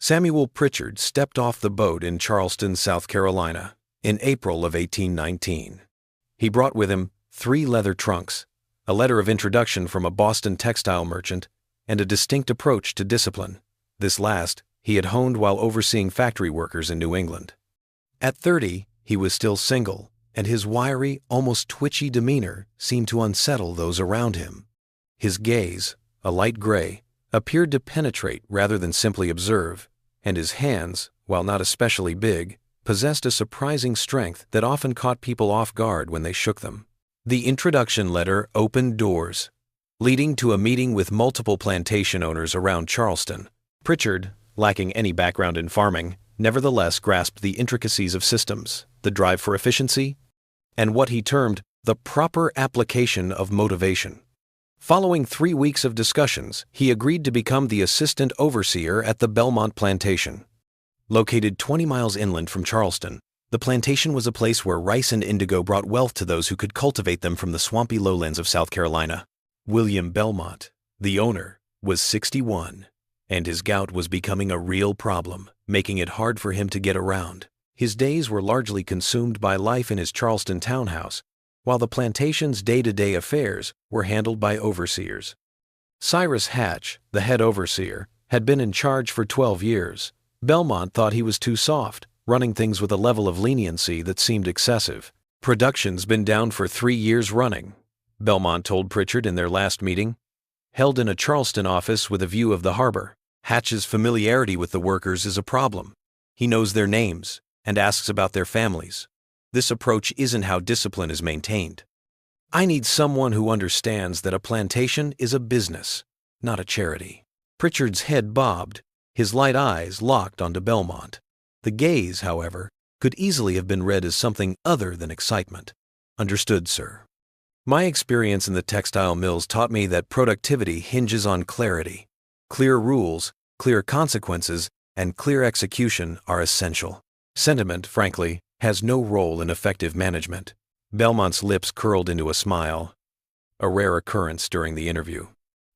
Samuel Pritchard stepped off the boat in Charleston, South Carolina, in April of 1819. He brought with him 3 leather trunks, a letter of introduction from a Boston textile merchant, and a distinct approach to discipline. This last he had honed while overseeing factory workers in New England. At 30, he was still single, and his wiry, almost twitchy demeanor seemed to unsettle those around him. His gaze, a light gray, appeared to penetrate rather than simply observe, and his hands, while not especially big, possessed a surprising strength that often caught people off guard when they shook them. The introduction letter opened doors, leading to a meeting with multiple plantation owners around Charleston. Pritchard, lacking any background in farming, nevertheless grasped the intricacies of systems, the drive for efficiency, and what he termed the proper application of motivation. Following 3 weeks of discussions, he agreed to become the assistant overseer at the Belmont Plantation. Located 20 miles inland from Charleston, the plantation was a place where rice and indigo brought wealth to those who could cultivate them from the swampy lowlands of South Carolina. William Belmont, the owner, was 61, and his gout was becoming a real problem, making it hard for him to get around. His days were largely consumed by life in his Charleston townhouse, while the plantation's day-to-day affairs were handled by overseers. Cyrus Hatch, the head overseer, had been in charge for 12 years. Belmont thought he was too soft, running things with a level of leniency that seemed excessive. Production's been down for 3 years running, Belmont told Pritchard in their last meeting. Held in a Charleston office with a view of the harbor, Hatch's familiarity with the workers is a problem. He knows their names and asks about their families. This approach isn't how discipline is maintained. I need someone who understands that a plantation is a business, not a charity. Pritchard's head bobbed, his light eyes locked onto Belmont. The gaze, however, could easily have been read as something other than excitement. Understood, sir. My experience in the textile mills taught me that productivity hinges on clarity. Clear rules, clear consequences, and clear execution are essential. Sentiment, frankly, has no role in effective management. Belmont's lips curled into a smile, a rare occurrence during the interview.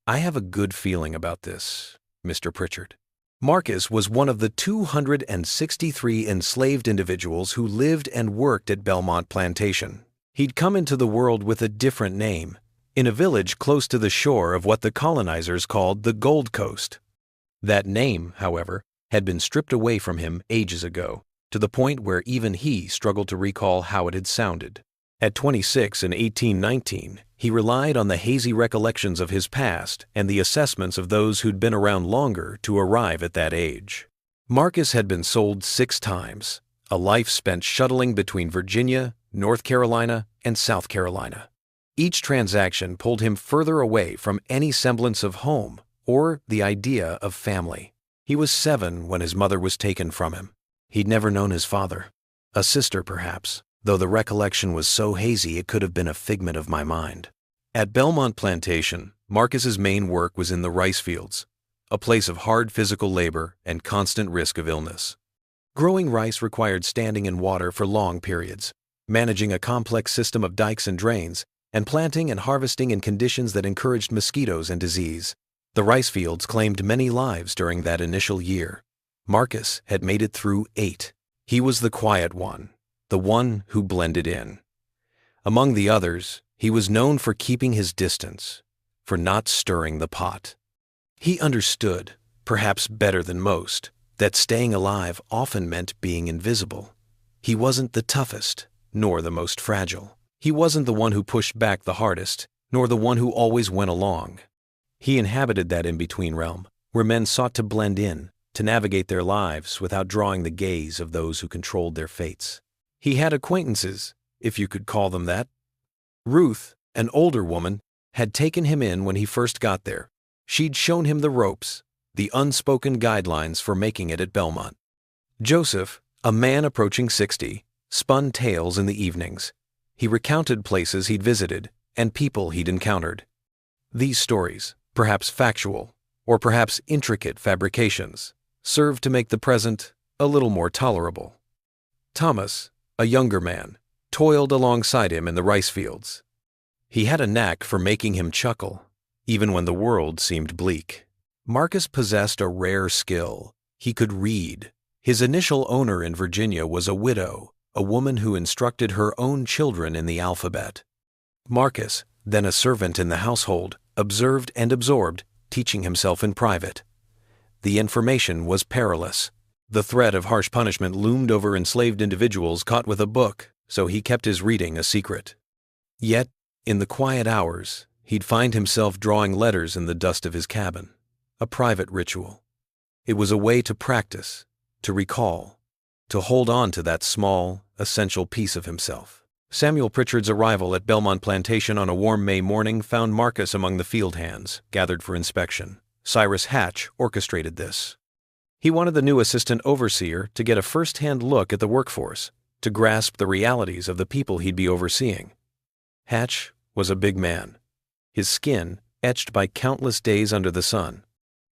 I have a good feeling about this, Mr. Pritchard. Marcus was one of the 263 enslaved individuals who lived and worked at Belmont Plantation. He'd come into the world with a different name, in a village close to the shore of what the colonizers called the Gold Coast. That name, however, had been stripped away from him ages ago, to the point where even he struggled to recall how it had sounded. At 26 in 1819, he relied on the hazy recollections of his past and the assessments of those who'd been around longer to arrive at that age. Marcus had been sold 6 times, a life spent shuttling between Virginia, North Carolina, and South Carolina. Each transaction pulled him further away from any semblance of home or the idea of family. He was 7 when his mother was taken from him. He'd never known his father. A sister, perhaps, though the recollection was so hazy it could have been a figment of my mind. At Belmont Plantation, Marcus's main work was in the rice fields, a place of hard physical labor and constant risk of illness. Growing rice required standing in water for long periods, managing a complex system of dikes and drains, and planting and harvesting in conditions that encouraged mosquitoes and disease. The rice fields claimed many lives during that initial year. Marcus had made it through 8. He was the quiet one, the one who blended in. Among the others, he was known for keeping his distance, for not stirring the pot. He understood, perhaps better than most, that staying alive often meant being invisible. He wasn't the toughest, nor the most fragile. He wasn't the one who pushed back the hardest, nor the one who always went along. He inhabited that in-between realm, where men sought to blend in, to navigate their lives without drawing the gaze of those who controlled their fates. He had acquaintances, if you could call them that. Ruth, an older woman, had taken him in when he first got there. She'd shown him the ropes, the unspoken guidelines for making it at Belmont. Joseph, a man approaching 60, spun tales in the evenings. He recounted places he'd visited and people he'd encountered. These stories, perhaps factual, or perhaps intricate fabrications, served to make the present a little more tolerable. Thomas, a younger man, toiled alongside him in the rice fields. He had a knack for making him chuckle, even when the world seemed bleak. Marcus possessed a rare skill. He could read. His initial owner in Virginia was a widow, a woman who instructed her own children in the alphabet. Marcus, then a servant in the household, observed and absorbed, teaching himself in private. The information was perilous. The threat of harsh punishment loomed over enslaved individuals caught with a book, so he kept his reading a secret. Yet, in the quiet hours, he'd find himself drawing letters in the dust of his cabin, a private ritual. It was a way to practice, to recall, to hold on to that small, essential piece of himself. Samuel Pritchard's arrival at Belmont Plantation on a warm May morning found Marcus among the field hands, gathered for inspection. Cyrus Hatch orchestrated this. He wanted the new assistant overseer to get a first-hand look at the workforce, to grasp the realities of the people he'd be overseeing. Hatch was a big man, his skin etched by countless days under the sun.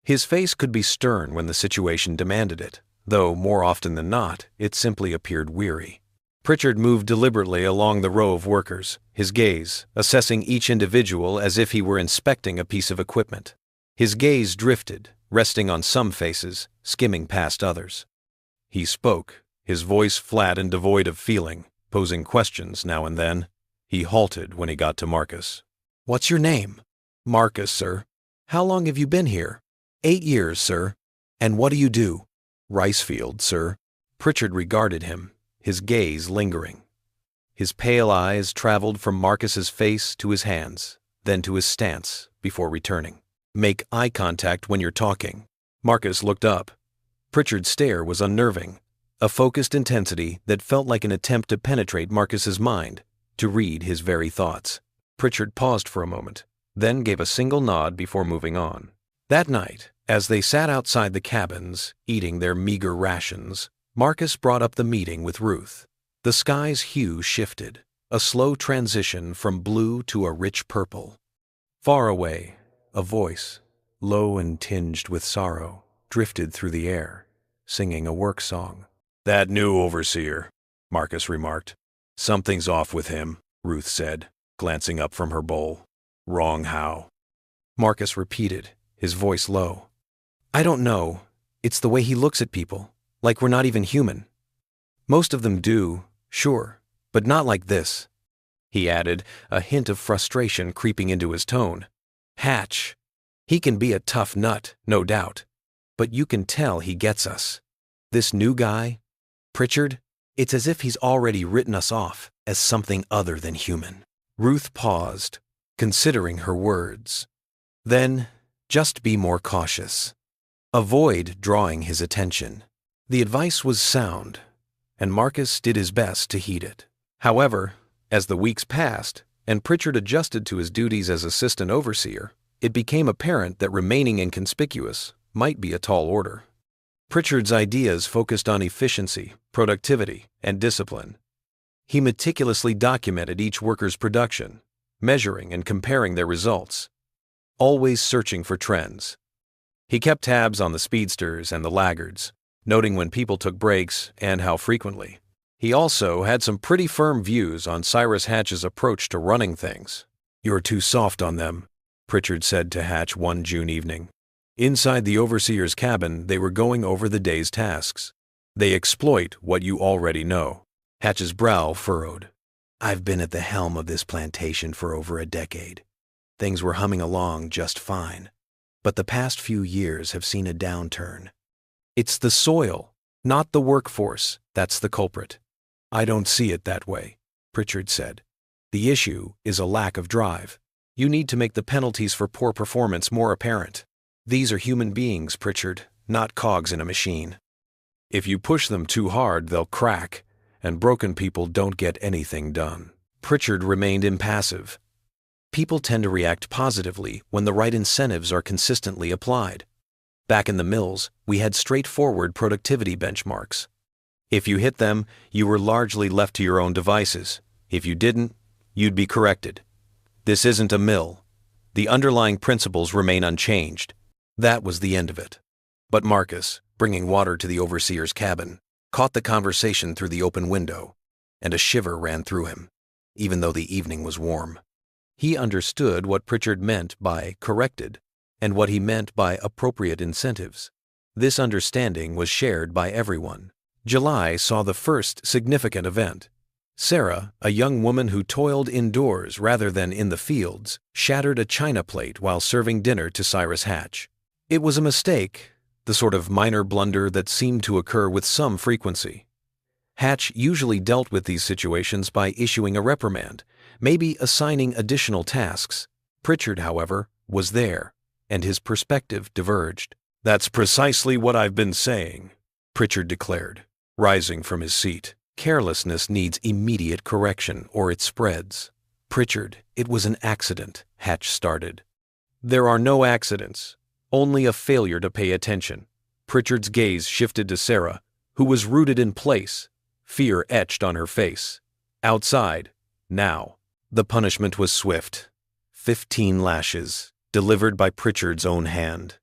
His face could be stern when the situation demanded it, though more often than not, it simply appeared weary. Pritchard moved deliberately along the row of workers, his gaze assessing each individual as if he were inspecting a piece of equipment. His gaze drifted, resting on some faces, skimming past others. He spoke, his voice flat and devoid of feeling, posing questions now and then. He halted when he got to Marcus. "What's your name?" "Marcus, sir." "How long have you been here?" 8 years, sir." "And what do you do?" "Rice field, sir." Pritchard regarded him, his gaze lingering. His pale eyes traveled from Marcus's face to his hands, then to his stance, before returning. "Make eye contact when you're talking." Marcus looked up. Pritchard's stare was unnerving, a focused intensity that felt like an attempt to penetrate Marcus's mind, to read his very thoughts. Pritchard paused for a moment, then gave a single nod before moving on. That night, as they sat outside the cabins, eating their meager rations, Marcus brought up the meeting with Ruth. The sky's hue shifted, a slow transition from blue to a rich purple. Far away, a voice, low and tinged with sorrow, drifted through the air, singing a work song. "That new overseer," Marcus remarked. "Something's off with him," Ruth said, glancing up from her bowl. "Wrong how?" Marcus repeated, his voice low. "I don't know. It's the way he looks at people, like we're not even human. Most of them do, sure, but not like this," he added, a hint of frustration creeping into his tone. "Hatch. He can be a tough nut, no doubt, but you can tell he gets us. This new guy, Pritchard, it's as if he's already written us off as something other than human." Ruth paused, considering her words. Then, "Just be more cautious. Avoid drawing his attention." The advice was sound, and Marcus did his best to heed it. However, as the weeks passed and Pritchard adjusted to his duties as assistant overseer, it became apparent that remaining inconspicuous might be a tall order. Pritchard's ideas focused on efficiency, productivity, and discipline. He meticulously documented each worker's production, measuring and comparing their results, always searching for trends. He kept tabs on the speedsters and the laggards, noting when people took breaks and how frequently. He also had some pretty firm views on Cyrus Hatch's approach to running things. "You're too soft on them," Pritchard said to Hatch one June evening. Inside the overseer's cabin, they were going over the day's tasks. "They exploit what you already know." Hatch's brow furrowed. "I've been at the helm of this plantation for over a decade. Things were humming along just fine, but the past few years have seen a downturn. It's the soil, not the workforce, that's the culprit." "I don't see it that way," Pritchard said. "The issue is a lack of drive. You need to make the penalties for poor performance more apparent. These are human beings, Pritchard, not cogs in a machine. If you push them too hard, they'll crack, and broken people don't get anything done." Pritchard remained impassive. People tend to react positively when the right incentives are consistently applied. Back in the mills, we had straightforward productivity benchmarks. If you hit them, you were largely left to your own devices. If you didn't, you'd be corrected. This isn't a mill. The underlying principles remain unchanged. That was the end of it. But Marcus, bringing water to the overseer's cabin, caught the conversation through the open window, and a shiver ran through him, even though the evening was warm. He understood what Pritchard meant by corrected, and what he meant by appropriate incentives. This understanding was shared by everyone. July saw the first significant event. Sarah, a young woman who toiled indoors rather than in the fields, shattered a china plate while serving dinner to Cyrus Hatch. It was a mistake, the sort of minor blunder that seemed to occur with some frequency. Hatch usually dealt with these situations by issuing a reprimand, maybe assigning additional tasks. Pritchard, however, was there, and his perspective diverged. "That's precisely what I've been saying," Pritchard declared, rising from his seat. "Carelessness needs immediate correction or it spreads." "Pritchard, it was an accident," Hatch started. "There are no accidents, only a failure to pay attention." Pritchard's gaze shifted to Sarah, who was rooted in place, fear etched on her face. "Outside, now." The punishment was swift. 15 lashes, delivered by Pritchard's own hand.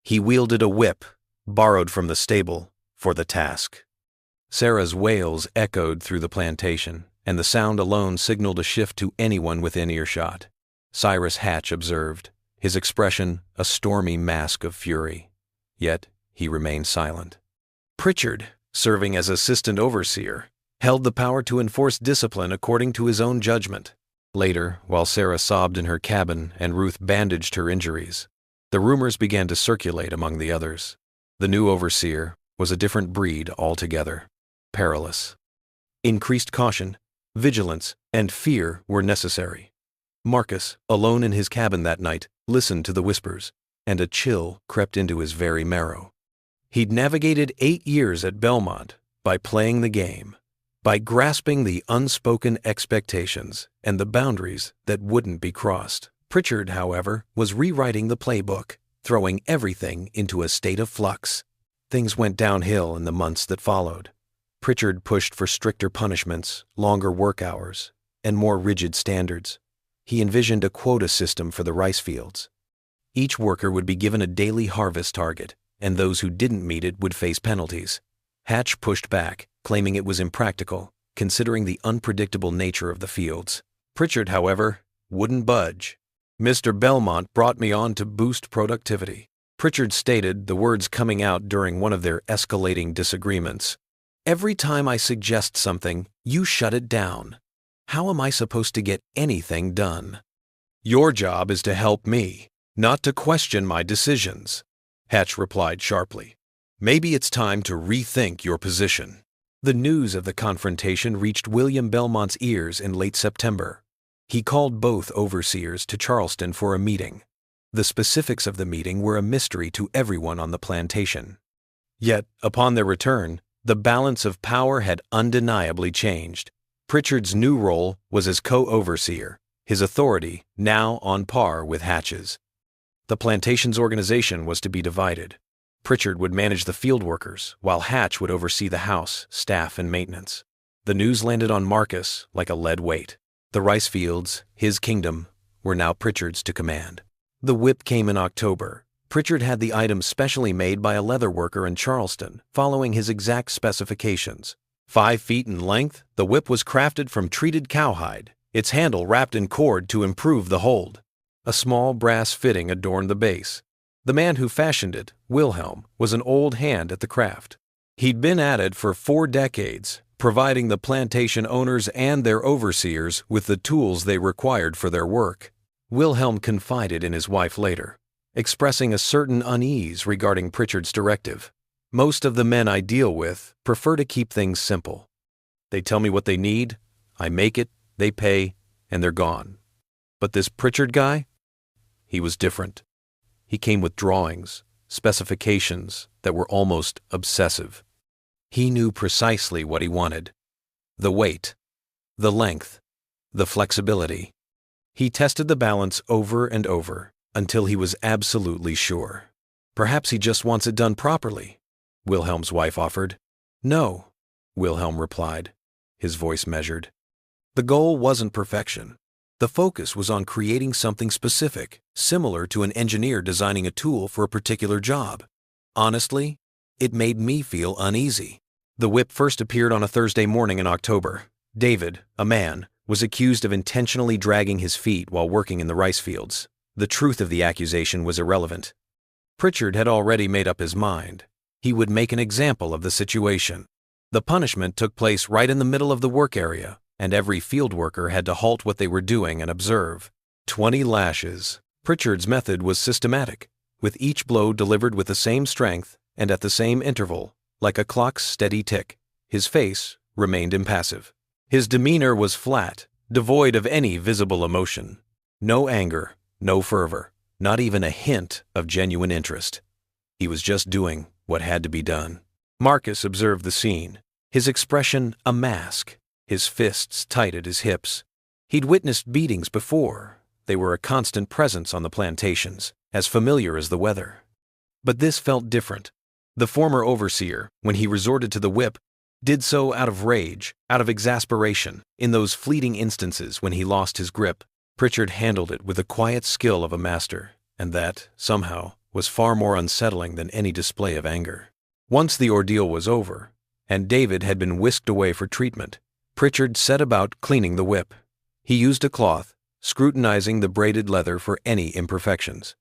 He wielded a whip, borrowed from the stable, for the task. Sarah's wails echoed through the plantation, and the sound alone signaled a shift to anyone within earshot. Cyrus Hatch observed, his expression a stormy mask of fury. Yet he remained silent. Pritchard, serving as assistant overseer, held the power to enforce discipline according to his own judgment. Later, while Sarah sobbed in her cabin and Ruth bandaged her injuries, the rumors began to circulate among the others. The new overseer was a different breed altogether. Perilous. Increased caution, vigilance, and fear were necessary. Marcus, alone in his cabin that night, listened to the whispers, and a chill crept into his very marrow. He'd navigated 8 years at Belmont by playing the game, by grasping the unspoken expectations and the boundaries that wouldn't be crossed. Pritchard, however, was rewriting the playbook, throwing everything into a state of flux. Things went downhill in the months that followed. Pritchard pushed for stricter punishments, longer work hours, and more rigid standards. He envisioned a quota system for the rice fields. Each worker would be given a daily harvest target, and those who didn't meet it would face penalties. Hatch pushed back, claiming it was impractical, considering the unpredictable nature of the fields. Pritchard, however, wouldn't budge. "Mr. Belmont brought me on to boost productivity," Pritchard stated, the words coming out during one of their escalating disagreements. "Every time I suggest something, you shut it down. How am I supposed to get anything done?" "Your job is to help me, not to question my decisions," Hatch replied sharply. "Maybe it's time to rethink your position." The news of the confrontation reached William Belmont's ears in late September. He called both overseers to Charleston for a meeting. The specifics of the meeting were a mystery to everyone on the plantation. Yet, upon their return, the balance of power had undeniably changed. Pritchard's new role was as co-overseer, his authority now on par with Hatch's. The plantation's organization was to be divided. Pritchard would manage the field workers, while Hatch would oversee the house, staff, and maintenance. The news landed on Marcus like a lead weight. The rice fields, his kingdom, were now Pritchard's to command. The whip came in October. Pritchard had the item specially made by a leather worker in Charleston, following his exact specifications. 5 feet in length, the whip was crafted from treated cowhide, its handle wrapped in cord to improve the hold. A small brass fitting adorned the base. The man who fashioned it, Wilhelm, was an old hand at the craft. He'd been at it for 4 decades, providing the plantation owners and their overseers with the tools they required for their work. Wilhelm confided in his wife later, expressing a certain unease regarding Pritchard's directive. "Most of the men I deal with prefer to keep things simple. They tell me what they need, I make it, they pay, and they're gone. But this Pritchard guy? He was different. He came with drawings, specifications that were almost obsessive. He knew precisely what he wanted. The weight, the length, the flexibility. He tested the balance over and over until he was absolutely sure. Perhaps he just wants it done properly," Wilhelm's wife offered. "No," Wilhelm replied, his voice measured. The goal wasn't perfection. The focus was on creating something specific, similar to an engineer designing a tool for a particular job. Honestly, it made me feel uneasy. The whip first appeared on a Thursday morning in October. David, a man, was accused of intentionally dragging his feet while working in the rice fields. The truth of the accusation was irrelevant. Pritchard had already made up his mind. He would make an example of the situation. The punishment took place right in the middle of the work area, and every field worker had to halt what they were doing and observe. 20 lashes. Pritchard's method was systematic, with each blow delivered with the same strength and at the same interval, like a clock's steady tick. His face remained impassive. His demeanor was flat, devoid of any visible emotion. No anger, no fervor, not even a hint of genuine interest. He was just doing what had to be done. Marcus observed the scene, his expression a mask, his fists tight at his hips. He'd witnessed beatings before. They were a constant presence on the plantations, as familiar as the weather. But this felt different. The former overseer, when he resorted to the whip, did so out of rage, out of exasperation. In those fleeting instances when he lost his grip, Pritchard handled it with the quiet skill of a master, and that, somehow, was far more unsettling than any display of anger. Once the ordeal was over, and David had been whisked away for treatment, Pritchard set about cleaning the whip. He used a cloth, scrutinizing the braided leather for any imperfections.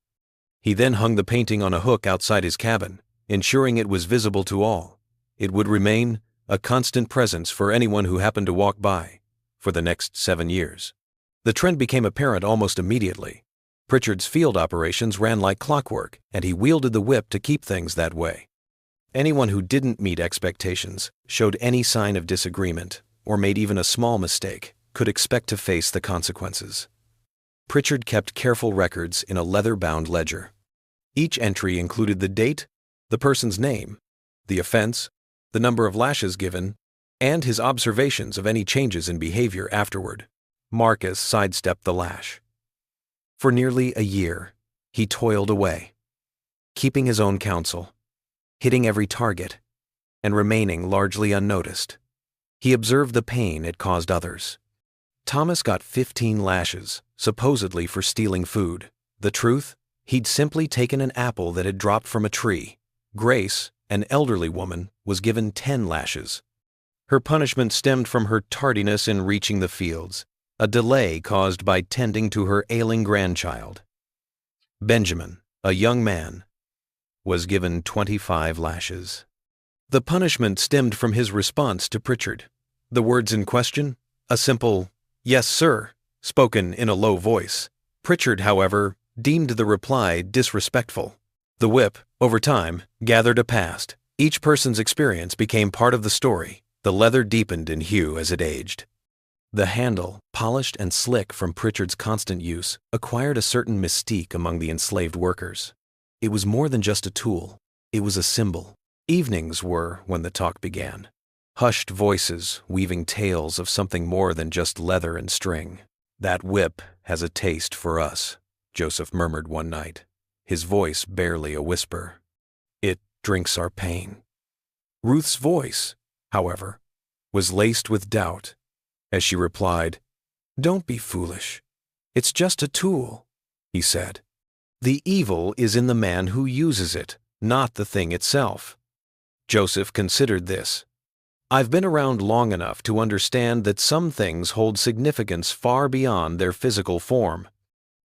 He then hung the painting on a hook outside his cabin, ensuring it was visible to all. It would remain a constant presence for anyone who happened to walk by for the next 7 years. The trend became apparent almost immediately. Pritchard's field operations ran like clockwork, and he wielded the whip to keep things that way. Anyone who didn't meet expectations, showed any sign of disagreement, or made even a small mistake, could expect to face the consequences. Pritchard kept careful records in a leather-bound ledger. Each entry included the date, the person's name, the offense, the number of lashes given, and his observations of any changes in behavior afterward. Marcus sidestepped the lash. For nearly a year, he toiled away, keeping his own counsel, hitting every target, and remaining largely unnoticed. He observed the pain it caused others. Thomas got 15 lashes, supposedly for stealing food. The truth? He'd simply taken an apple that had dropped from a tree. Grace, an elderly woman, was given 10 lashes. Her punishment stemmed from her tardiness in reaching the fields, a delay caused by tending to her ailing grandchild. Benjamin, a young man, was given 25 lashes. The punishment stemmed from his response to Pritchard. The words in question? A simple, "Yes, sir," spoken in a low voice. Pritchard, however, deemed the reply disrespectful. The whip, over time, gathered a past. Each person's experience became part of the story. The leather deepened in hue as it aged. The handle, polished and slick from Pritchard's constant use, acquired a certain mystique among the enslaved workers. It was more than just a tool. It was a symbol. Evenings were when the talk began. Hushed voices weaving tales of something more than just leather and string. "That whip has a taste for us," Joseph murmured one night, his voice barely a whisper. "It drinks our pain." Ruth's voice, however, was laced with doubt as she replied, "Don't be foolish. It's just a tool," he said. "The evil is in the man who uses it, not the thing itself." Joseph considered this. "I've been around long enough to understand that some things hold significance far beyond their physical form.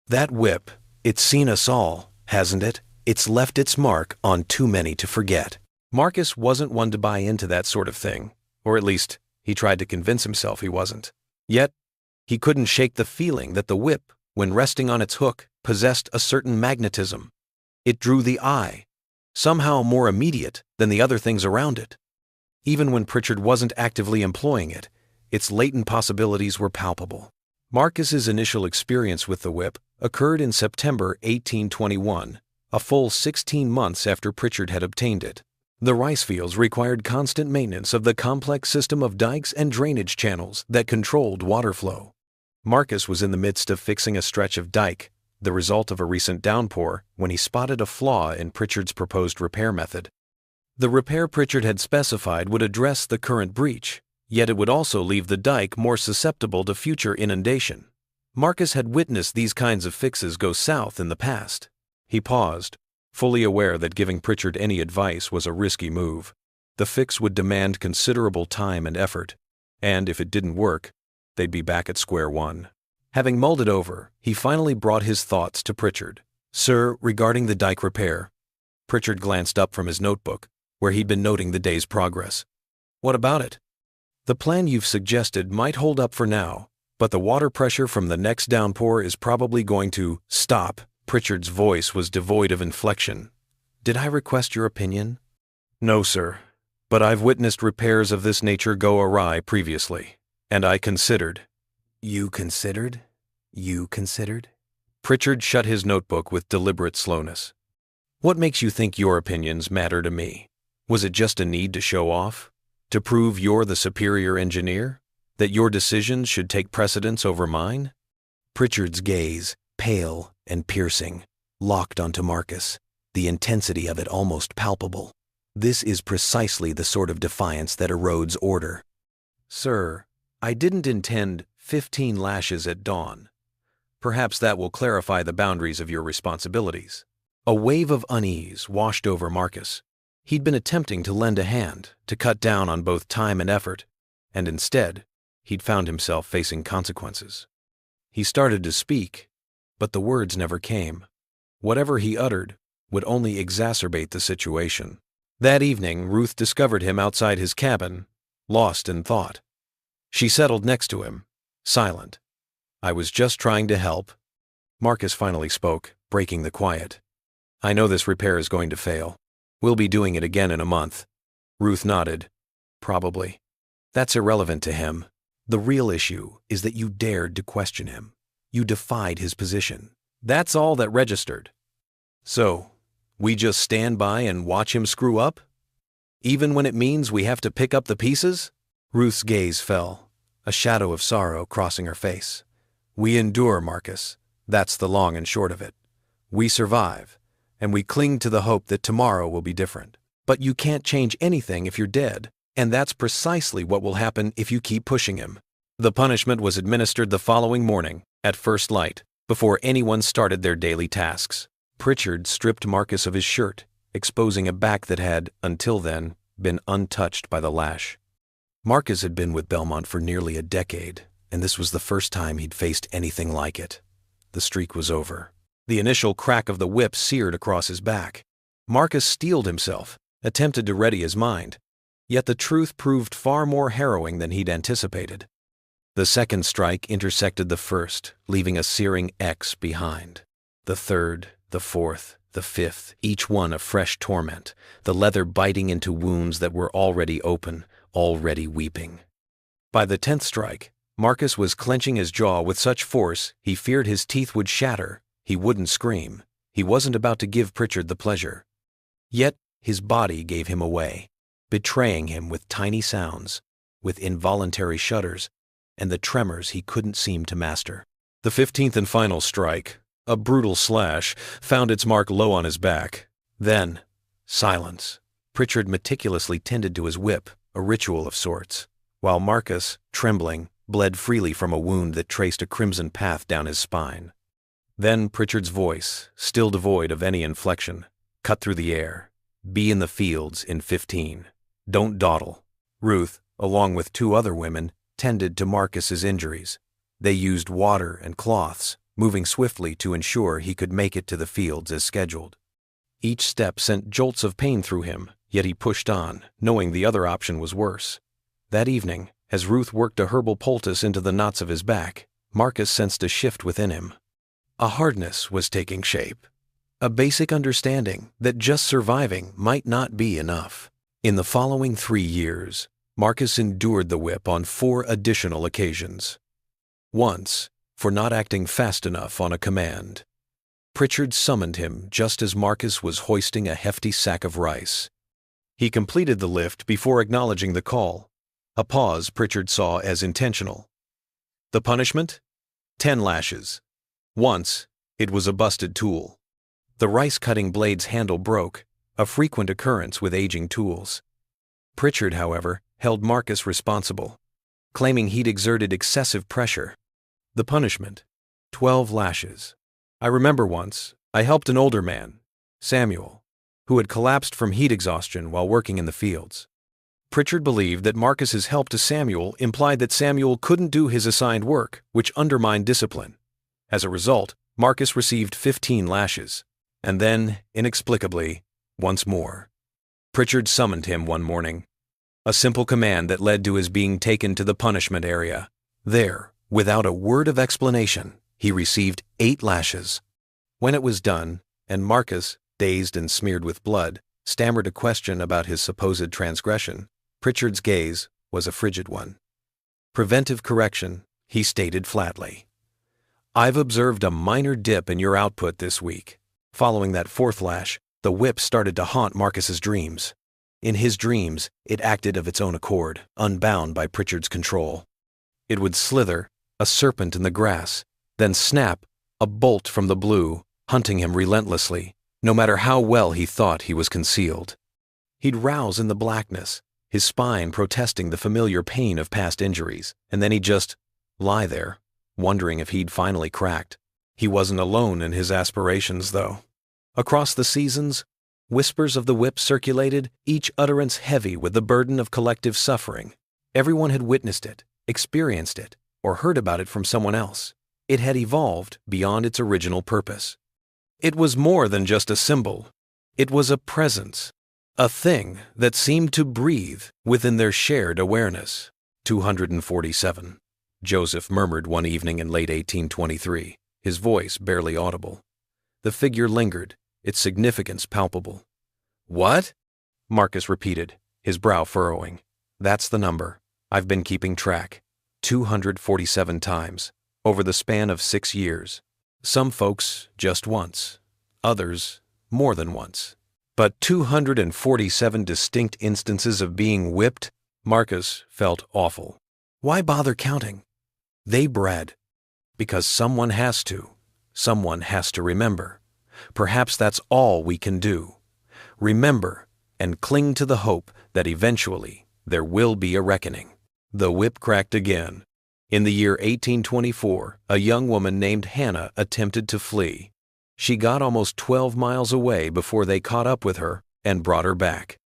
That whip, it's seen us all, hasn't it? It's left its mark on too many to forget." Marcus wasn't one to buy into that sort of thing, or at least he tried to convince himself he wasn't. Yet, he couldn't shake the feeling that the whip, when resting on its hook, possessed a certain magnetism. It drew the eye, somehow more immediate than the other things around it. Even when Pritchard wasn't actively employing it, its latent possibilities were palpable. Marcus's initial experience with the whip occurred in September 1821, a full 16 months after Pritchard had obtained it. The rice fields required constant maintenance of the complex system of dikes and drainage channels that controlled water flow. Marcus was in the midst of fixing a stretch of dike, the result of a recent downpour, when he spotted a flaw in Pritchard's proposed repair method. The repair Pritchard had specified would address the current breach, yet it would also leave the dike more susceptible to future inundation. Marcus had witnessed these kinds of fixes go south in the past. He paused, fully aware that giving Pritchard any advice was a risky move. The fix would demand considerable time and effort, and if it didn't work, they'd be back at square one. Having mulled it over, he finally brought his thoughts to Pritchard. "Sir, regarding the dike repair, Pritchard glanced up from his notebook, where he'd been noting the day's progress. What about it? The plan you've suggested might hold up for now, but the water pressure from the next downpour is probably going to stop. Pritchard's voice was devoid of inflection. Did I request your opinion? No, sir, but I've witnessed repairs of this nature go awry previously, and I considered. You considered? You considered? Pritchard shut his notebook with deliberate slowness. What makes you think your opinions matter to me? Was it just a need to show off? To prove you're the superior engineer? That your decisions should take precedence over mine? Pritchard's gaze, pale and piercing, locked onto Marcus, the intensity of it almost palpable. This is precisely the sort of defiance that erodes order. Sir, I didn't intend 15 lashes at dawn. Perhaps that will clarify the boundaries of your responsibilities. A wave of unease washed over Marcus. He'd been attempting to lend a hand, to cut down on both time and effort, and instead, he'd found himself facing consequences. He started to speak, but the words never came. Whatever he uttered would only exacerbate the situation. That evening, Ruth discovered him outside his cabin, lost in thought. She settled next to him, silent. I was just trying to help. Marcus finally spoke, breaking the quiet. I know this repair is going to fail. We'll be doing it again in a month. Ruth nodded. Probably. That's irrelevant to him. The real issue is that you dared to question him. You defied his position. That's all that registered. So, we just stand by and watch him screw up? Even when it means we have to pick up the pieces? Ruth's gaze fell, a shadow of sorrow crossing her face. We endure, Marcus. That's the long and short of it. We survive, and we cling to the hope that tomorrow will be different. But you can't change anything if you're dead, and that's precisely what will happen if you keep pushing him. The punishment was administered the following morning, at first light, before anyone started their daily tasks. Pritchard stripped Marcus of his shirt, exposing a back that had, until then, been untouched by the lash. Marcus had been with Belmont for nearly a decade, and this was the first time he'd faced anything like it. The streak was over. The initial crack of the whip seared across his back. Marcus steeled himself, attempted to ready his mind, yet the truth proved far more harrowing than he'd anticipated. The second strike intersected the first, leaving a searing X behind. The third, the fourth, the fifth, each one a fresh torment, the leather biting into wounds that were already open, already weeping. By the 10th strike, Marcus was clenching his jaw with such force he feared his teeth would shatter. He wouldn't scream. He wasn't about to give Pritchard the pleasure. Yet his body gave him away, betraying him with tiny sounds, with involuntary shudders, and the tremors he couldn't seem to master. The 15th and final strike, a brutal slash, found its mark low on his back. Then, silence. Pritchard meticulously tended to his whip, a ritual of sorts, while Marcus, trembling, bled freely from a wound that traced a crimson path down his spine. Then Pritchard's voice, still devoid of any inflection, cut through the air. Be in the fields in 15. Don't dawdle. Ruth, along with 2 other women, tended to Marcus's injuries. They used water and cloths, moving swiftly to ensure he could make it to the fields as scheduled. Each step sent jolts of pain through him, yet he pushed on, knowing the other option was worse. That evening, as Ruth worked a herbal poultice into the knots of his back, Marcus sensed a shift within him. A hardness was taking shape. A basic understanding that just surviving might not be enough. In the following 3 years, Marcus endured the whip on 4 additional occasions. Once, for not acting fast enough on a command. Pritchard summoned him just as Marcus was hoisting a hefty sack of rice. He completed the lift before acknowledging the call, a pause Pritchard saw as intentional. The punishment? 10 lashes. Once, it was a busted tool. The rice-cutting blade's handle broke, a frequent occurrence with aging tools. Pritchard, however, held Marcus responsible, claiming he'd exerted excessive pressure. The punishment? 12 lashes. I remember once, I helped an older man, Samuel, who had collapsed from heat exhaustion while working in the fields. Pritchard believed that Marcus's help to Samuel implied that Samuel couldn't do his assigned work, which undermined discipline. As a result, Marcus received 15 lashes, and then, inexplicably, once more. Pritchard summoned him one morning. A simple command that led to his being taken to the punishment area. There, without a word of explanation, he received 8 lashes. When it was done, and Marcus, dazed and smeared with blood, stammered a question about his supposed transgression, Pritchard's gaze was a frigid one. Preventive correction, he stated flatly. I've observed a minor dip in your output this week. Following that 4th lash, the whip started to haunt Marcus's dreams. In his dreams, it acted of its own accord, unbound by Pritchard's control. It would slither, a serpent in the grass, then snap, a bolt from the blue, hunting him relentlessly, no matter how well he thought he was concealed. He'd rouse in the blackness, his spine protesting the familiar pain of past injuries, and then he'd just lie there, wondering if he'd finally cracked. He wasn't alone in his aspirations, though. Across the seasons, whispers of the whip circulated, each utterance heavy with the burden of collective suffering. Everyone had witnessed it, experienced it, or heard about it from someone else. It had evolved beyond its original purpose. It was more than just a symbol. It was a presence, a thing that seemed to breathe within their shared awareness. 247. Joseph murmured one evening in late 1823, his voice barely audible. The figure lingered, its significance palpable. What? Marcus repeated, his brow furrowing. That's the number. I've been keeping track. 247 times, over the span of 6 years. Some folks just once, others more than once. But 247 distinct instances of being whipped? Marcus felt awful. Why bother counting? They bred. Because someone has to. Someone has to remember. Perhaps that's all we can do. Remember and cling to the hope that eventually there will be a reckoning. The whip cracked again. In the year 1824, a young woman named Hannah attempted to flee. She got almost 12 miles away before they caught up with her and brought her back.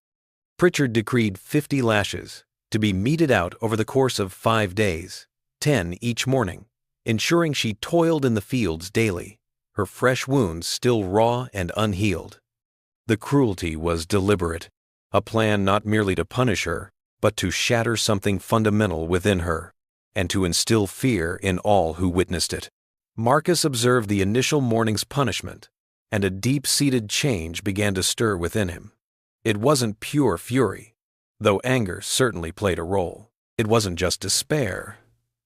Pritchard decreed 50 lashes to be meted out over the course of 5 days, 10 each morning, ensuring she toiled in the fields daily, her fresh wounds still raw and unhealed. The cruelty was deliberate, a plan not merely to punish her, but to shatter something fundamental within her, and to instill fear in all who witnessed it. Marcus observed the initial morning's punishment, and a deep-seated change began to stir within him. It wasn't pure fury, though anger certainly played a role. It wasn't just despair,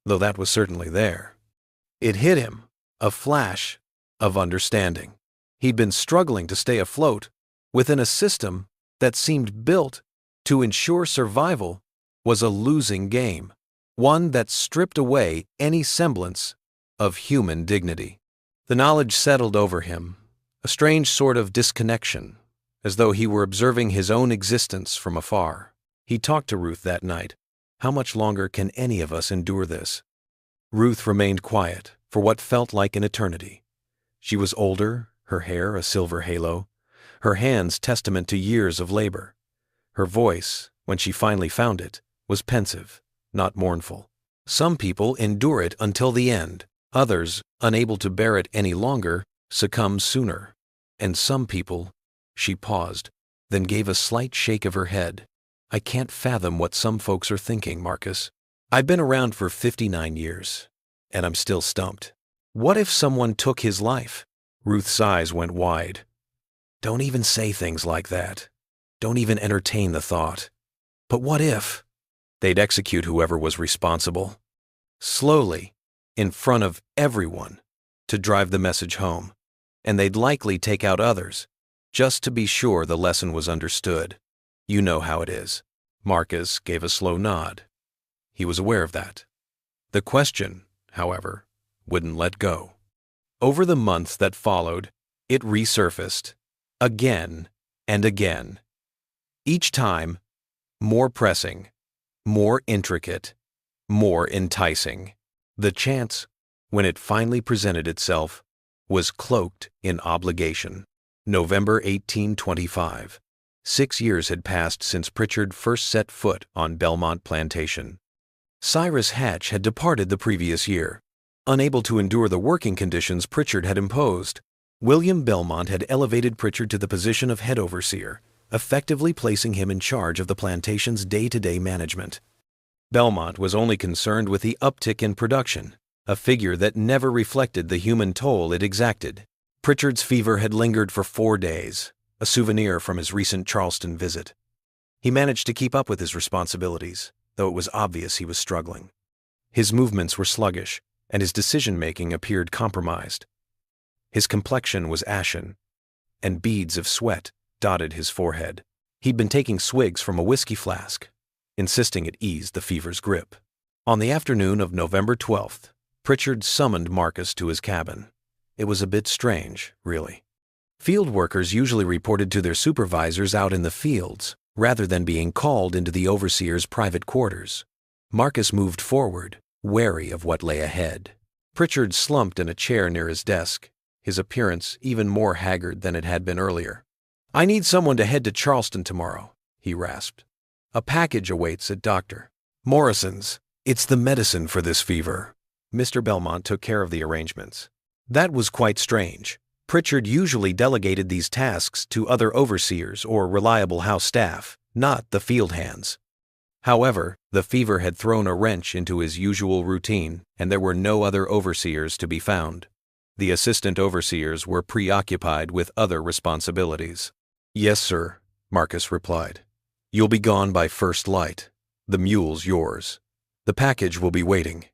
though that was certainly there. It hit him, a flash of understanding. He'd been struggling to stay afloat within a system that seemed built to ensure survival was a losing game, one that stripped away any semblance of human dignity. The knowledge settled over him, a strange sort of disconnection, as though he were observing his own existence from afar. He talked to Ruth that night. How much longer can any of us endure this? Ruth remained quiet for what felt like an eternity. She was older, her hair a silver halo, her hands testament to years of labor. Her voice, when she finally found it, was pensive, not mournful. Some people endure it until the end. Others, unable to bear it any longer, succumb sooner. And some people, she paused, then gave a slight shake of her head. I can't fathom what some folks are thinking, Marcus. I've been around for 59 years, and I'm still stumped. What if someone took his life? Ruth's eyes went wide. Don't even say things like that. Don't even entertain the thought. But what if? They'd execute whoever was responsible. Slowly, in front of everyone, to drive the message home. And they'd likely take out others, just to be sure the lesson was understood. You know how it is. Marcus gave a slow nod. He was aware of that. The question, however, wouldn't let go. Over the months that followed, it resurfaced, again and again. Each time, more pressing, more intricate, more enticing. The chance, when it finally presented itself, was cloaked in obligation. November 1825. 6 years had passed since Pritchard first set foot on Belmont Plantation. Cyrus Hatch had departed the previous year, unable to endure the working conditions Pritchard had imposed. William Belmont had elevated Pritchard to the position of head overseer, effectively placing him in charge of the plantation's day-to-day management. Belmont was only concerned with the uptick in production, a figure that never reflected the human toll it exacted. Pritchard's fever had lingered for 4 days, a souvenir from his recent Charleston visit. He managed to keep up with his responsibilities, though it was obvious he was struggling. His movements were sluggish, and his decision-making appeared compromised. His complexion was ashen, and beads of sweat dotted his forehead. He'd been taking swigs from a whiskey flask, insisting it eased the fever's grip. On the afternoon of November 12th, Pritchard summoned Marcus to his cabin. It was a bit strange, really. Field workers usually reported to their supervisors out in the fields, rather than being called into the overseer's private quarters. Marcus moved forward, wary of what lay ahead. Pritchard slumped in a chair near his desk, his appearance even more haggard than it had been earlier. "I need someone to head to Charleston tomorrow," he rasped. "A package awaits at Dr. Morrison's. It's the medicine for this fever." Mr. Belmont took care of the arrangements. That was quite strange. Pritchard usually delegated these tasks to other overseers or reliable house staff, not the field hands. However, the fever had thrown a wrench into his usual routine, and there were no other overseers to be found. The assistant overseers were preoccupied with other responsibilities. "Yes, sir," Marcus replied. "You'll be gone by first light. The mule's yours. The package will be waiting.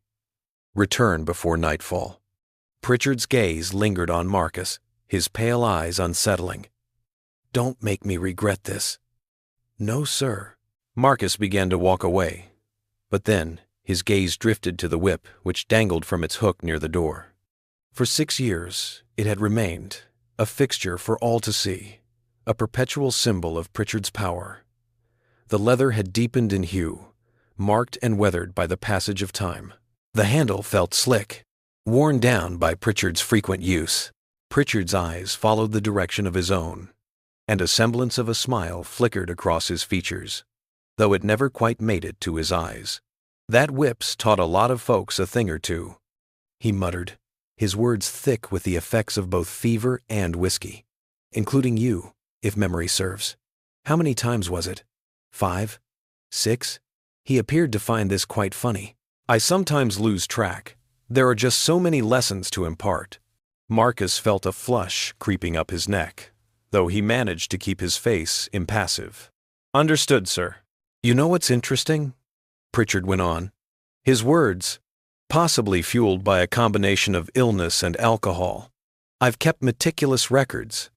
Return before nightfall." Pritchard's gaze lingered on Marcus, his pale eyes unsettling. "Don't make me regret this." "No, sir." Marcus began to walk away, but then his gaze drifted to the whip which dangled from its hook near the door. For 6 years, it had remained, a fixture for all to see, a perpetual symbol of Pritchard's power. The leather had deepened in hue, marked and weathered by the passage of time. The handle felt slick, worn down by Pritchard's frequent use. Pritchard's eyes followed the direction of his own, and a semblance of a smile flickered across his features, though it never quite made it to his eyes. "That whip's taught a lot of folks a thing or two," he muttered, his words thick with the effects of both fever and whiskey. "Including you, if memory serves. How many times was it? 5? 6? He appeared to find this quite funny. "I sometimes lose track. There are just so many lessons to impart." Marcus felt a flush creeping up his neck, though he managed to keep his face impassive. "Understood, sir." "You know what's interesting?" Pritchard went on. His words, possibly fueled by a combination of illness and alcohol. "I've kept meticulous records.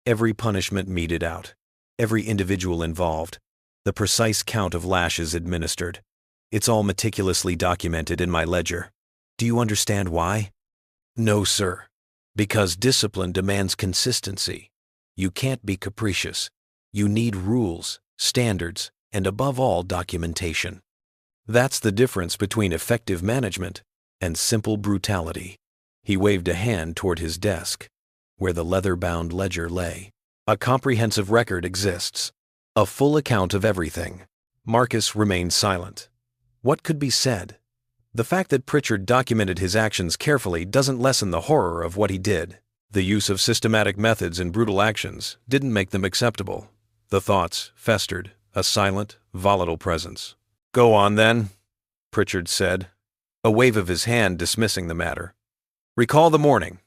Every punishment meted out, every individual involved, the precise count of lashes administered. It's all meticulously documented in my ledger. Do you understand why?" "No, sir." "Because discipline demands consistency. You can't be capricious. You need rules, standards, and above all, documentation. That's the difference between effective management and simple brutality." He waved a hand toward his desk, where the leather-bound ledger lay. "A comprehensive record exists, a full account of everything." Marcus remained silent. What could be said? The fact that Pritchard documented his actions carefully doesn't lessen the horror of what he did. The use of systematic methods in brutal actions didn't make them acceptable. The thoughts festered, a silent, volatile presence. "Go on, then," Pritchard said, a wave of his hand dismissing the matter. "Recall the morning.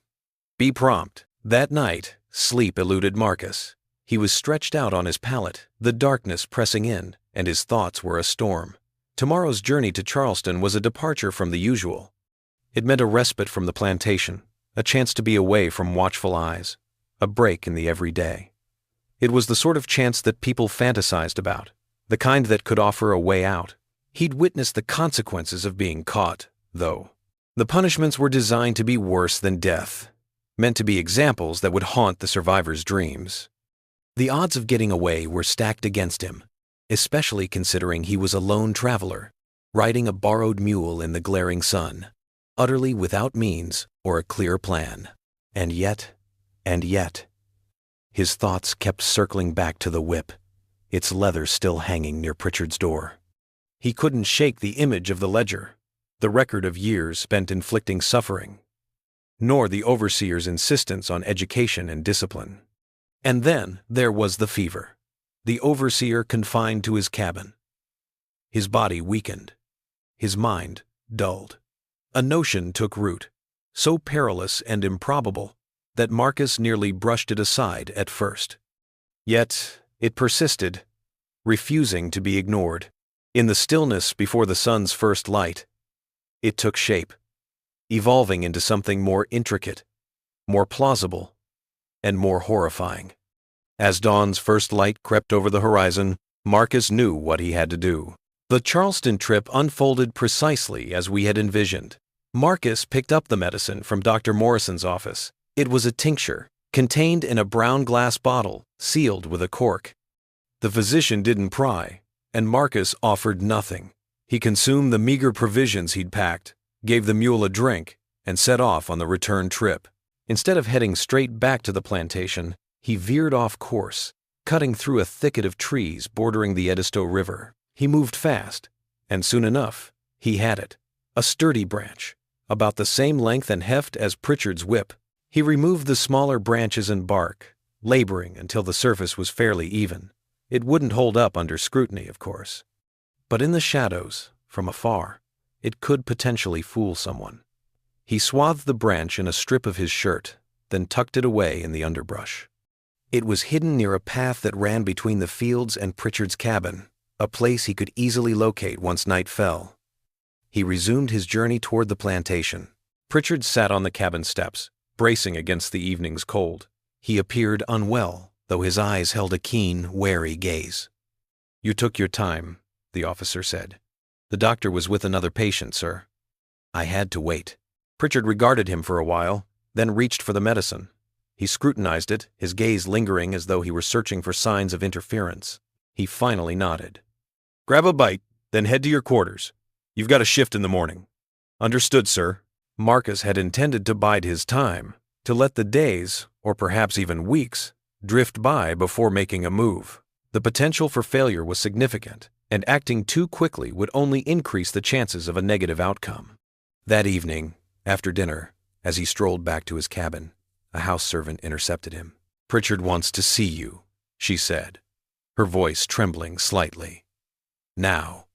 Be prompt." That night, sleep eluded Marcus. He was stretched out on his pallet, the darkness pressing in, and his thoughts were a storm. Tomorrow's journey to Charleston was a departure from the usual. It meant a respite from the plantation, a chance to be away from watchful eyes, a break in the everyday. It was the sort of chance that people fantasized about, the kind that could offer a way out. He'd witnessed the consequences of being caught, though. The punishments were designed to be worse than death, meant to be examples that would haunt the survivor's dreams. The odds of getting away were stacked against him, especially considering he was a lone traveler, riding a borrowed mule in the glaring sun, utterly without means or a clear plan. And yet, his thoughts kept circling back to the whip, its leather still hanging near Pritchard's door. He couldn't shake the image of the ledger, the record of years spent inflicting suffering. nor the overseer's insistence on education and discipline. And then there was the fever. The overseer confined to his cabin. His body weakened. His mind dulled. A notion took root, so perilous and improbable that Marcus nearly brushed it aside at first. Yet it persisted, refusing to be ignored. In the stillness before the sun's first light, it took shape, evolving into something more intricate, more plausible, and more horrifying. As dawn's first light crept over the horizon, Marcus knew what he had to do. The Charleston trip unfolded precisely as we had envisioned. Marcus picked up the medicine from Dr. Morrison's office. It was a tincture, contained in a brown glass bottle, sealed with a cork. The physician didn't pry, and Marcus offered nothing. He consumed the meager provisions he'd packed, gave the mule a drink, and set off on the return trip. Instead of heading straight back to the plantation, he veered off course, cutting through a thicket of trees bordering the Edisto River. He moved fast, and soon enough, he had it. A sturdy branch, about the same length and heft as Pritchard's whip. He removed the smaller branches and bark, laboring until the surface was fairly even. It wouldn't hold up under scrutiny, of course. But in the shadows, from afar, it could potentially fool someone. He swathed the branch in a strip of his shirt, then tucked it away in the underbrush. It was hidden near a path that ran between the fields and Pritchard's cabin, a place he could easily locate once night fell. He resumed his journey toward the plantation. Pritchard sat on the cabin steps, bracing against the evening's cold. He appeared unwell, though his eyes held a keen, wary gaze. "You took your time," the officer said. "The doctor was with another patient, sir." "I had to wait." Pritchard regarded him for a while, then reached for the medicine. He scrutinized it, his gaze lingering as though he were searching for signs of interference. He finally nodded. "Grab a bite, then head to your quarters. You've got a shift in the morning." "Understood, sir." Marcus had intended to bide his time, to let the days, or perhaps even weeks, drift by before making a move. The potential for failure was significant, and acting too quickly would only increase the chances of a negative outcome. That evening, after dinner, as he strolled back to his cabin, a house servant intercepted him. "Pritchard wants to see you," she said, her voice trembling slightly. "Now."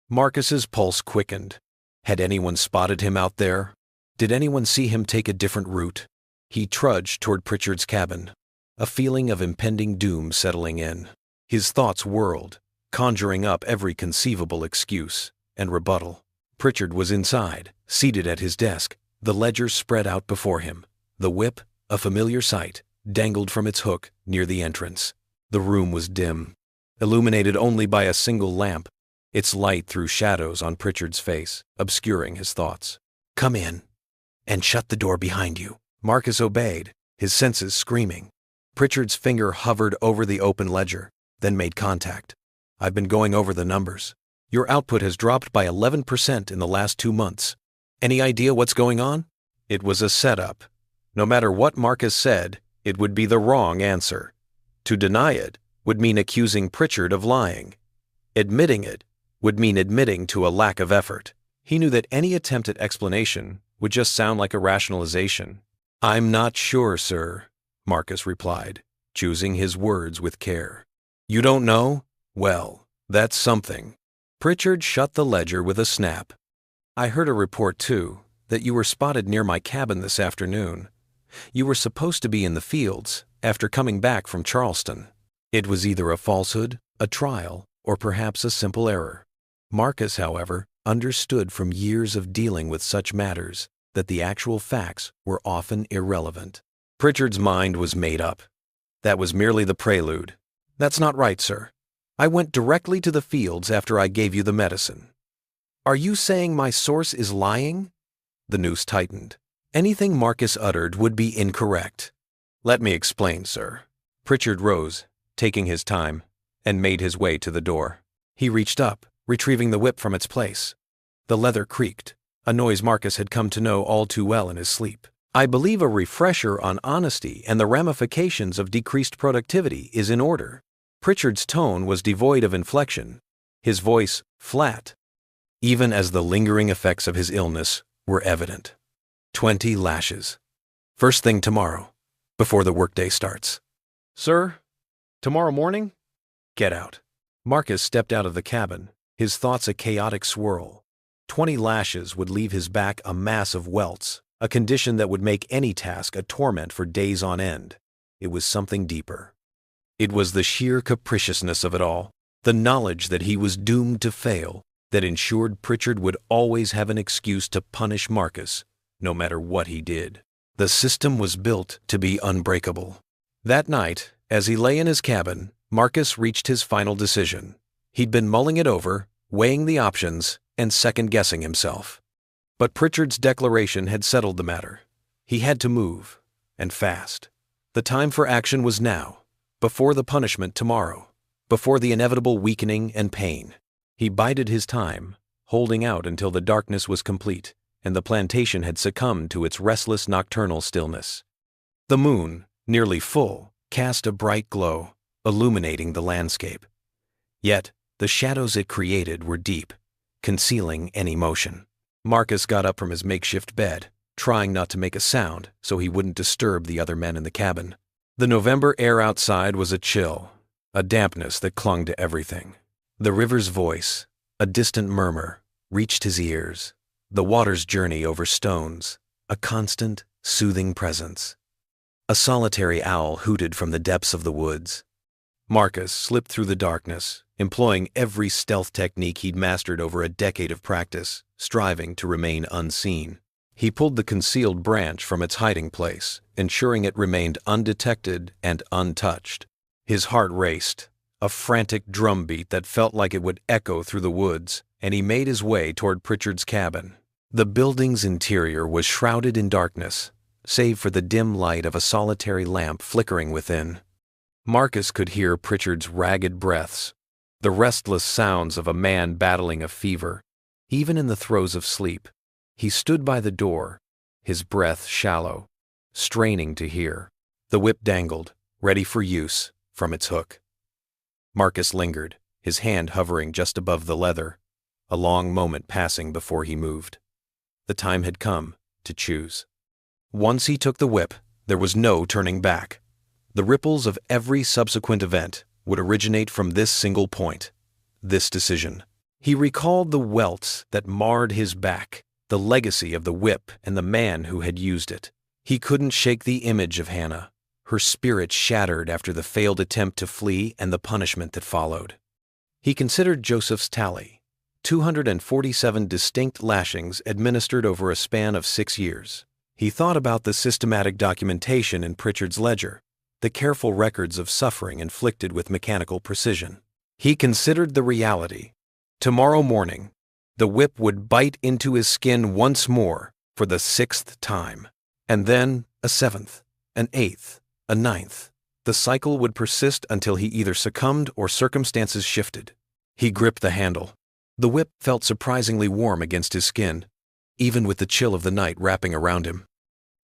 Marcus's pulse quickened. Had anyone spotted him out there? Did anyone see him take a different route? He trudged toward Pritchard's cabin, a feeling of impending doom settling in. His thoughts whirled, conjuring up every conceivable excuse and rebuttal. Pritchard was inside, seated at his desk, the ledger spread out before him. The whip, a familiar sight, dangled from its hook near the entrance. The room was dim, illuminated only by a single lamp. Its light threw shadows on Pritchard's face, obscuring his thoughts. "Come in, and shut the door behind you." Marcus obeyed, his senses screaming. Pritchard's finger hovered over the open ledger, then made contact. "I've been going over the numbers. Your output has dropped by 11% in the last 2 months. Any idea what's going on?" It was a setup. No matter what Marcus said, it would be the wrong answer. To deny it would mean accusing Pritchard of lying. Admitting it would mean admitting to a lack of effort. He knew that any attempt at explanation would just sound like a rationalization. "I'm not sure, sir," Marcus replied, choosing his words with care. "You don't know? Well, that's something." Pritchard shut the ledger with a snap. "I heard a report, too, that you were spotted near my cabin this afternoon. You were supposed to be in the fields after coming back from Charleston." It was either a falsehood, a trial, or perhaps a simple error. Marcus, however, understood from years of dealing with such matters that the actual facts were often irrelevant. Pritchard's mind was made up. That was merely the prelude. "That's not right, sir. I went directly to the fields after I gave you the medicine." "Are you saying my source is lying?" The noose tightened. Anything Marcus uttered would be incorrect. "Let me explain, sir." Pritchard rose, taking his time, and made his way to the door. He reached up, retrieving the whip from its place. The leather creaked, a noise Marcus had come to know all too well in his sleep. "I believe a refresher on honesty and the ramifications of decreased productivity is in order." Pritchard's tone was devoid of inflection, his voice flat, even as the lingering effects of his illness were evident. 20 lashes. First thing tomorrow, before the workday starts. Sir? Tomorrow morning? Get out. Marcus stepped out of the cabin, his thoughts a chaotic swirl. 20 lashes would leave his back a mass of welts, a condition that would make any task a torment for days on end. It was something deeper. It was the sheer capriciousness of it all, the knowledge that he was doomed to fail, that ensured Pritchard would always have an excuse to punish Marcus, no matter what he did. The system was built to be unbreakable. That night, as he lay in his cabin, Marcus reached his final decision. He'd been mulling it over, weighing the options, and second-guessing himself. But Pritchard's declaration had settled the matter. He had to move, and fast. The time for action was now, before the punishment tomorrow, before the inevitable weakening and pain. He bided his time, holding out until the darkness was complete, and the plantation had succumbed to its restless nocturnal stillness. The moon, nearly full, cast a bright glow, illuminating the landscape. Yet, the shadows it created were deep, concealing any motion. Marcus got up from his makeshift bed, trying not to make a sound so he wouldn't disturb the other men in the cabin. The November air outside was a chill, a dampness that clung to everything. The river's voice, a distant murmur, reached his ears. The water's journey over stones, a constant, soothing presence. A solitary owl hooted from the depths of the woods. Marcus slipped through the darkness, employing every stealth technique he'd mastered over a decade of practice, striving to remain unseen. He pulled the concealed branch from its hiding place, ensuring it remained undetected and untouched. His heart raced, a frantic drumbeat that felt like it would echo through the woods, and he made his way toward Pritchard's cabin. The building's interior was shrouded in darkness, save for the dim light of a solitary lamp flickering within. Marcus could hear Pritchard's ragged breaths, the restless sounds of a man battling a fever. Even in the throes of sleep, he stood by the door, his breath shallow, straining to hear. The whip dangled, ready for use, from its hook. Marcus lingered, his hand hovering just above the leather, a long moment passing before he moved. The time had come to choose. Once he took the whip, there was no turning back. The ripples of every subsequent event would originate from this single point, this decision. He recalled the welts that marred his back, the legacy of the whip and the man who had used it. He couldn't shake the image of Hannah, her spirit shattered after the failed attempt to flee and the punishment that followed. He considered Joseph's tally, 247 distinct lashings administered over a span of 6 years. He thought about the systematic documentation in Pritchard's ledger, the careful records of suffering inflicted with mechanical precision. He considered the reality. Tomorrow morning, the whip would bite into his skin once more for the 6th time, and then a 7th, an 8th, a 9th. The cycle would persist until he either succumbed or circumstances shifted. He gripped the handle. The whip felt surprisingly warm against his skin, even with the chill of the night wrapping around him.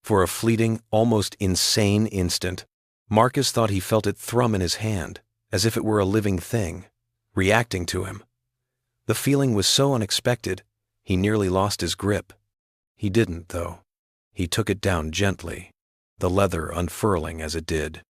For a fleeting, almost insane instant, Marcus thought he felt it thrum in his hand, as if it were a living thing, reacting to him. The feeling was so unexpected, he nearly lost his grip. He didn't, though. He took it down gently, the leather unfurling as it did.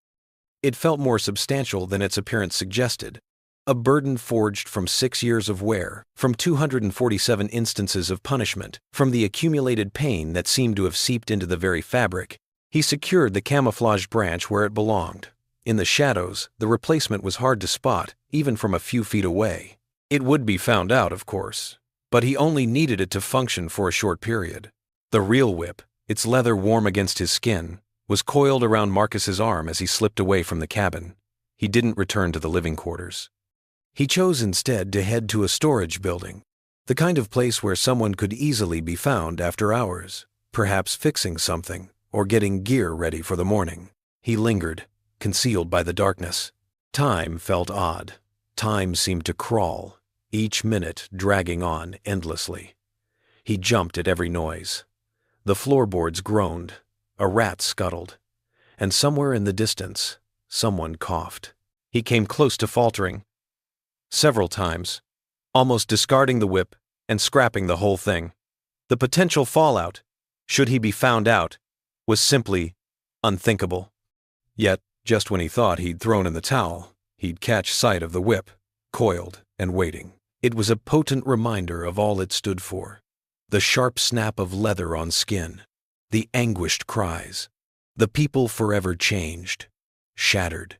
It felt more substantial than its appearance suggested. A burden forged from 6 years of wear, from 247 instances of punishment, from the accumulated pain that seemed to have seeped into the very fabric. He secured the camouflaged branch where it belonged. In the shadows, the replacement was hard to spot, even from a few feet away. It would be found out, of course, but he only needed it to function for a short period. The real whip, its leather warm against his skin, was coiled around Marcus's arm as he slipped away from the cabin. He didn't return to the living quarters. He chose instead to head to a storage building, the kind of place where someone could easily be found after hours, perhaps fixing something or getting gear ready for the morning. He lingered, concealed by the darkness. Time felt odd. Time seemed to crawl, each minute dragging on endlessly. He jumped at every noise. The floorboards groaned, a rat scuttled, and somewhere in the distance, someone coughed. He came close to faltering. Several times, almost discarding the whip and scrapping the whole thing. The potential fallout, should he be found out, was simply unthinkable. Yet, just when he thought he'd thrown in the towel, he'd catch sight of the whip, coiled and waiting. It was a potent reminder of all it stood for. The sharp snap of leather on skin, the anguished cries, the people forever changed, shattered.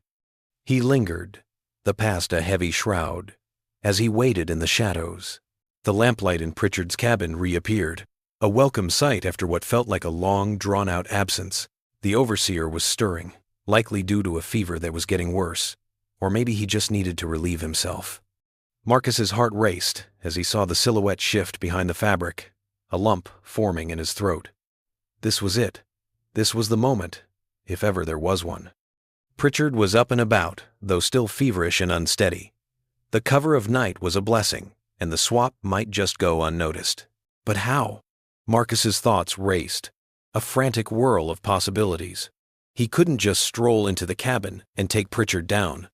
He lingered, the past a heavy shroud, as he waited in the shadows. The lamplight in Pritchard's cabin reappeared, a welcome sight after what felt like a long, drawn-out absence. The overseer was stirring, likely due to a fever that was getting worse, or maybe he just needed to relieve himself. Marcus's heart raced as he saw the silhouette shift behind the fabric, a lump forming in his throat. This was it. This was the moment, if ever there was one. Pritchard was up and about, though still feverish and unsteady. The cover of night was a blessing, and the swap might just go unnoticed. But how? Marcus's thoughts raced, a frantic whirl of possibilities. He couldn't just stroll into the cabin and take Pritchard down.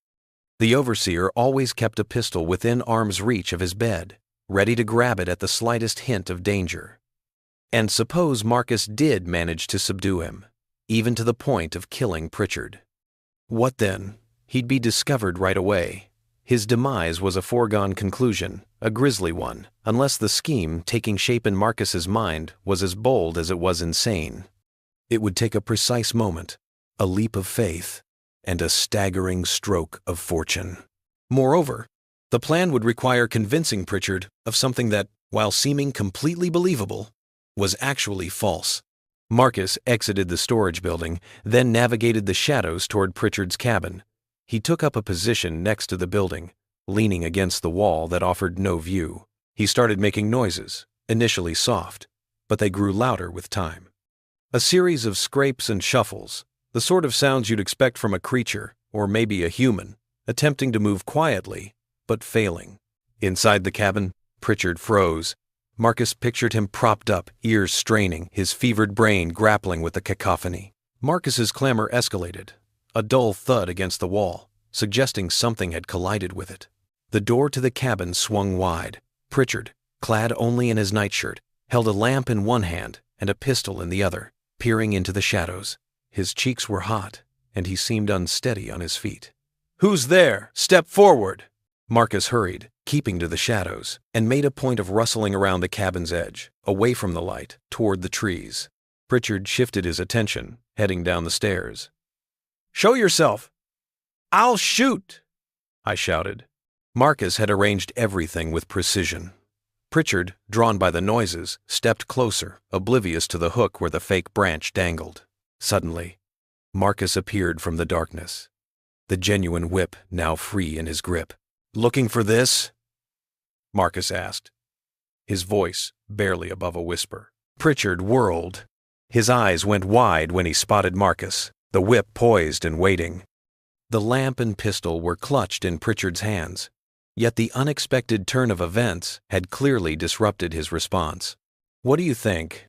The overseer always kept a pistol within arm's reach of his bed, ready to grab it at the slightest hint of danger. And suppose Marcus did manage to subdue him, even to the point of killing Pritchard. What then? He'd be discovered right away. His demise was a foregone conclusion, a grisly one, unless the scheme taking shape in Marcus's mind was as bold as it was insane. It would take a precise moment, a leap of faith, and a staggering stroke of fortune. Moreover, the plan would require convincing Pritchard of something that, while seeming completely believable, was actually false. Marcus exited the storage building, then navigated the shadows toward Pritchard's cabin. He took up a position next to the building, leaning against the wall that offered no view. He started making noises, initially soft, but they grew louder with time. A series of scrapes and shuffles, the sort of sounds you'd expect from a creature, or maybe a human, attempting to move quietly, but failing. Inside the cabin, Pritchard froze. Marcus pictured him propped up, ears straining, his fevered brain grappling with the cacophony. Marcus's clamor escalated, a dull thud against the wall, suggesting something had collided with it. The door to the cabin swung wide. Pritchard, clad only in his nightshirt, held a lamp in one hand and a pistol in the other, peering into the shadows. His cheeks were hot, and he seemed unsteady on his feet. "Who's there? Step forward!" Marcus hurried, keeping to the shadows, and made a point of rustling around the cabin's edge, away from the light, toward the trees. Pritchard shifted his attention, heading down the stairs. "Show yourself!" "I'll shoot!" I shouted. Marcus had arranged everything with precision. Pritchard, drawn by the noises, stepped closer, oblivious to the hook where the fake branch dangled. Suddenly, Marcus appeared from the darkness, the genuine whip now free in his grip. "Looking for this?" Marcus asked, his voice barely above a whisper. Pritchard whirled. His eyes went wide when he spotted Marcus, the whip poised and waiting. The lamp and pistol were clutched in Pritchard's hands, yet the unexpected turn of events had clearly disrupted his response. "What do you think?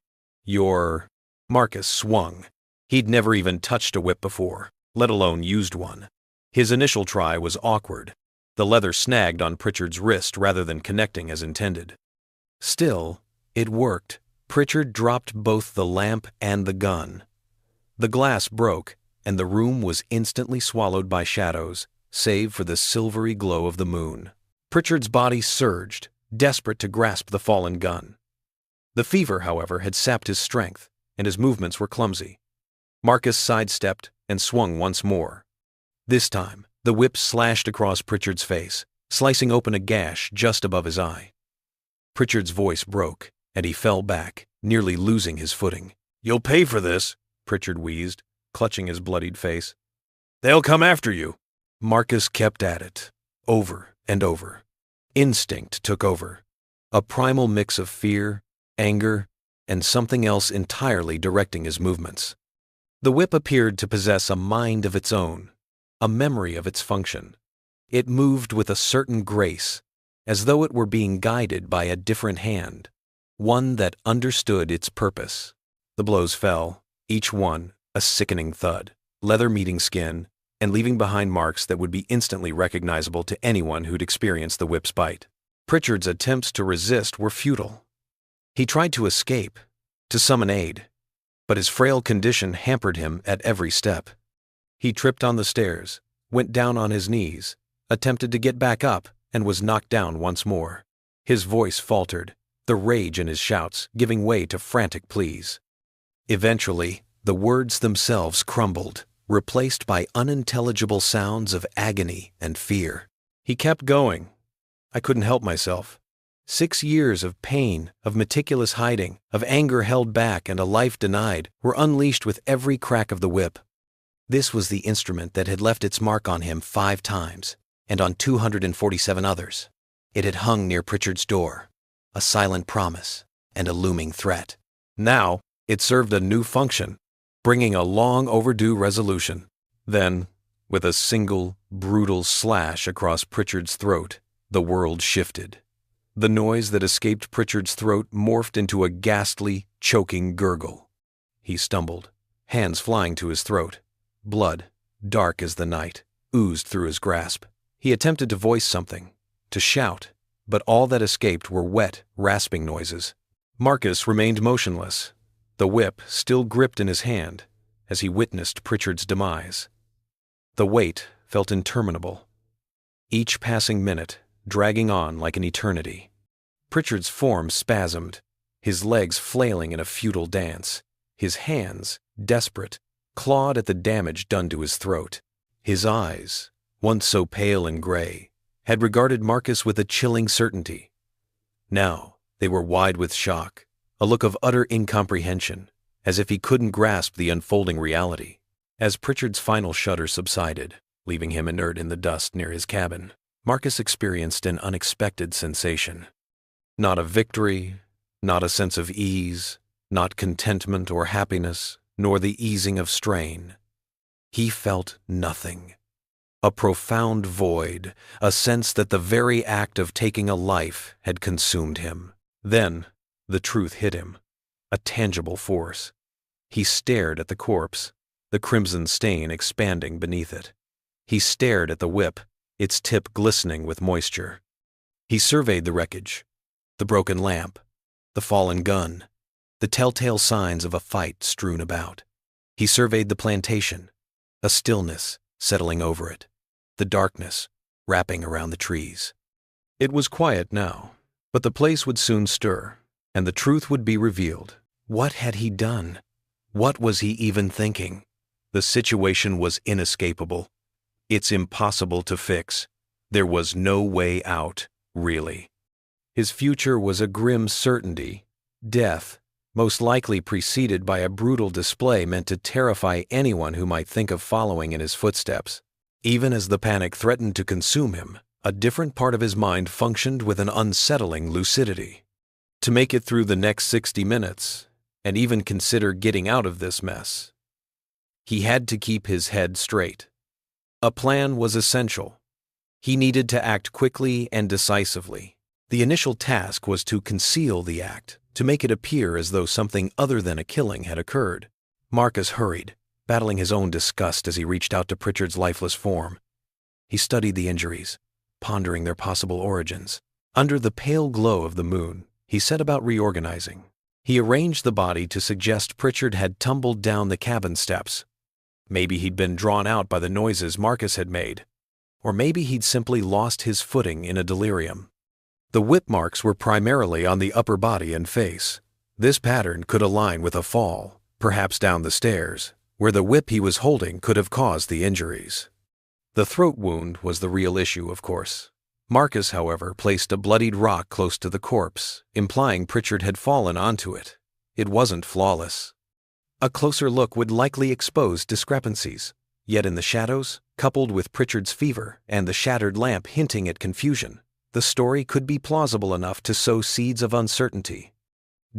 Marcus swung. He'd never even touched a whip before, let alone used one. His initial try was awkward. The leather snagged on Pritchard's wrist rather than connecting as intended. Still, it worked. Pritchard dropped both the lamp and the gun. The glass broke, and the room was instantly swallowed by shadows, save for the silvery glow of the moon. Pritchard's body surged, desperate to grasp the fallen gun. The fever, however, had sapped his strength, and his movements were clumsy. Marcus sidestepped and swung once more. This time, the whip slashed across Pritchard's face, slicing open a gash just above his eye. Pritchard's voice broke, and he fell back, nearly losing his footing. "You'll pay for this," Pritchard wheezed, clutching his bloodied face. "They'll come after you." Marcus kept at it, over and over. Instinct took over, a primal mix of fear, anger, and something else entirely directing his movements. The whip appeared to possess a mind of its own, a memory of its function. It moved with a certain grace, as though it were being guided by a different hand, one that understood its purpose. The blows fell, each one a sickening thud, leather meeting skin, and leaving behind marks that would be instantly recognizable to anyone who'd experienced the whip's bite. Pritchard's attempts to resist were futile. He tried to escape, to summon aid, but his frail condition hampered him at every step. He tripped on the stairs, went down on his knees, attempted to get back up, and was knocked down once more. His voice faltered, the rage in his shouts giving way to frantic pleas. Eventually, the words themselves crumbled, replaced by unintelligible sounds of agony and fear. He kept going. I couldn't help myself. 6 years of pain, of meticulous hiding, of anger held back and a life denied were unleashed with every crack of the whip. This was the instrument that had left its mark on him 5 times, and on 247 others. It had hung near Pritchard's door, a silent promise and a looming threat. Now, it served a new function, bringing a long overdue resolution. Then, with a single, brutal slash across Pritchard's throat, the world shifted. The noise that escaped Pritchard's throat morphed into a ghastly, choking gurgle. He stumbled, hands flying to his throat. Blood, dark as the night, oozed through his grasp. He attempted to voice something, to shout, but all that escaped were wet, rasping noises. Marcus remained motionless, the whip still gripped in his hand, as he witnessed Pritchard's demise. The wait felt interminable, each passing minute dragging on like an eternity. Pritchard's form spasmed, his legs flailing in a futile dance, his hands, desperate, clawed at the damage done to his throat. His eyes, once so pale and gray, had regarded Marcus with a chilling certainty. Now they were wide with shock, a look of utter incomprehension, as if he couldn't grasp the unfolding reality. As Pritchard's final shudder subsided, leaving him inert in the dust near his cabin, Marcus experienced an unexpected sensation. Not a victory, not a sense of ease, not contentment or happiness, nor the easing of strain. He felt nothing. A profound void, a sense that the very act of taking a life had consumed him. Then, the truth hit him, a tangible force. He stared at the corpse, the crimson stain expanding beneath it. He stared at the whip, its tip glistening with moisture. He surveyed the wreckage, the broken lamp, the fallen gun, the telltale signs of a fight strewn about. He surveyed the plantation, a stillness settling over it, the darkness wrapping around the trees. It was quiet now, but the place would soon stir, and the truth would be revealed. What had he done? What was he even thinking? The situation was inescapable. It's impossible to fix. There was no way out, really. His future was a grim certainty. Death, most likely preceded by a brutal display meant to terrify anyone who might think of following in his footsteps. Even as the panic threatened to consume him, a different part of his mind functioned with an unsettling lucidity. To make it through the next 60 minutes, and even consider getting out of this mess, he had to keep his head straight. A plan was essential. He needed to act quickly and decisively. The initial task was to conceal the act, to make it appear as though something other than a killing had occurred. Marcus hurried, battling his own disgust as he reached out to Pritchard's lifeless form. He studied the injuries, pondering their possible origins. Under the pale glow of the moon, he set about reorganizing. He arranged the body to suggest Pritchard had tumbled down the cabin steps. Maybe he'd been drawn out by the noises Marcus had made, or maybe he'd simply lost his footing in a delirium. The whip marks were primarily on the upper body and face. This pattern could align with a fall, perhaps down the stairs, where the whip he was holding could have caused the injuries. The throat wound was the real issue, of course. Marcus, however, placed a bloodied rock close to the corpse, implying Pritchard had fallen onto it. It wasn't flawless. A closer look would likely expose discrepancies. Yet in the shadows, coupled with Pritchard's fever and the shattered lamp hinting at confusion, the story could be plausible enough to sow seeds of uncertainty.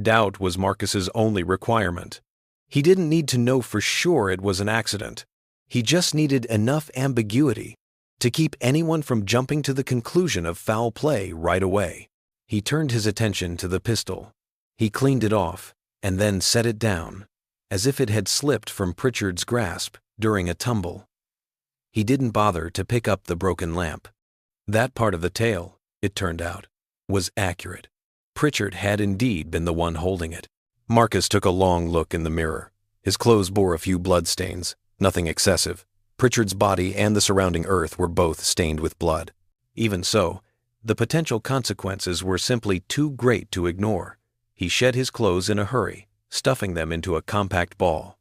Doubt was Marcus's only requirement. He didn't need to know for sure it was an accident. He just needed enough ambiguity to keep anyone from jumping to the conclusion of foul play right away. He turned his attention to the pistol. He cleaned it off and then set it down, as if it had slipped from Pritchard's grasp during a tumble. He didn't bother to pick up the broken lamp. That part of the tale, it turned out, was accurate. Pritchard had indeed been the one holding it. Marcus took a long look in the mirror, His clothes bore a few bloodstains, nothing excessive. Pritchard's body and the surrounding earth were both stained with blood. Even so, the potential consequences were simply too great to ignore. He shed his clothes in a hurry, stuffing them into a compact ball.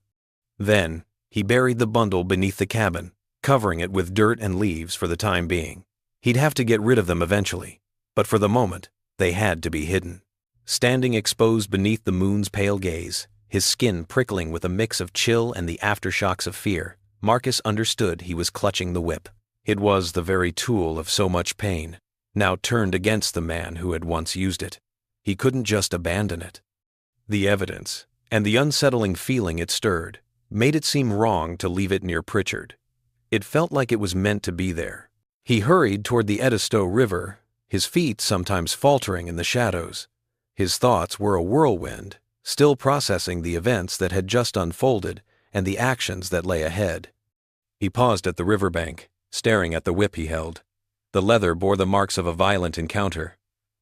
Then, he buried the bundle beneath the cabin, covering it with dirt and leaves for the time being. He'd have to get rid of them eventually, but for the moment, they had to be hidden. Standing exposed beneath the moon's pale gaze, his skin prickling with a mix of chill and the aftershocks of fear, Marcus understood he was clutching the whip. It was the very tool of so much pain, now turned against the man who had once used it. He couldn't just abandon it. The evidence, and the unsettling feeling it stirred, made it seem wrong to leave it near Pritchard. It felt like it was meant to be there. He hurried toward the Edisto River, his feet sometimes faltering in the shadows. His thoughts were a whirlwind, still processing the events that had just unfolded and the actions that lay ahead. He paused at the riverbank, staring at the whip he held. The leather bore the marks of a violent encounter.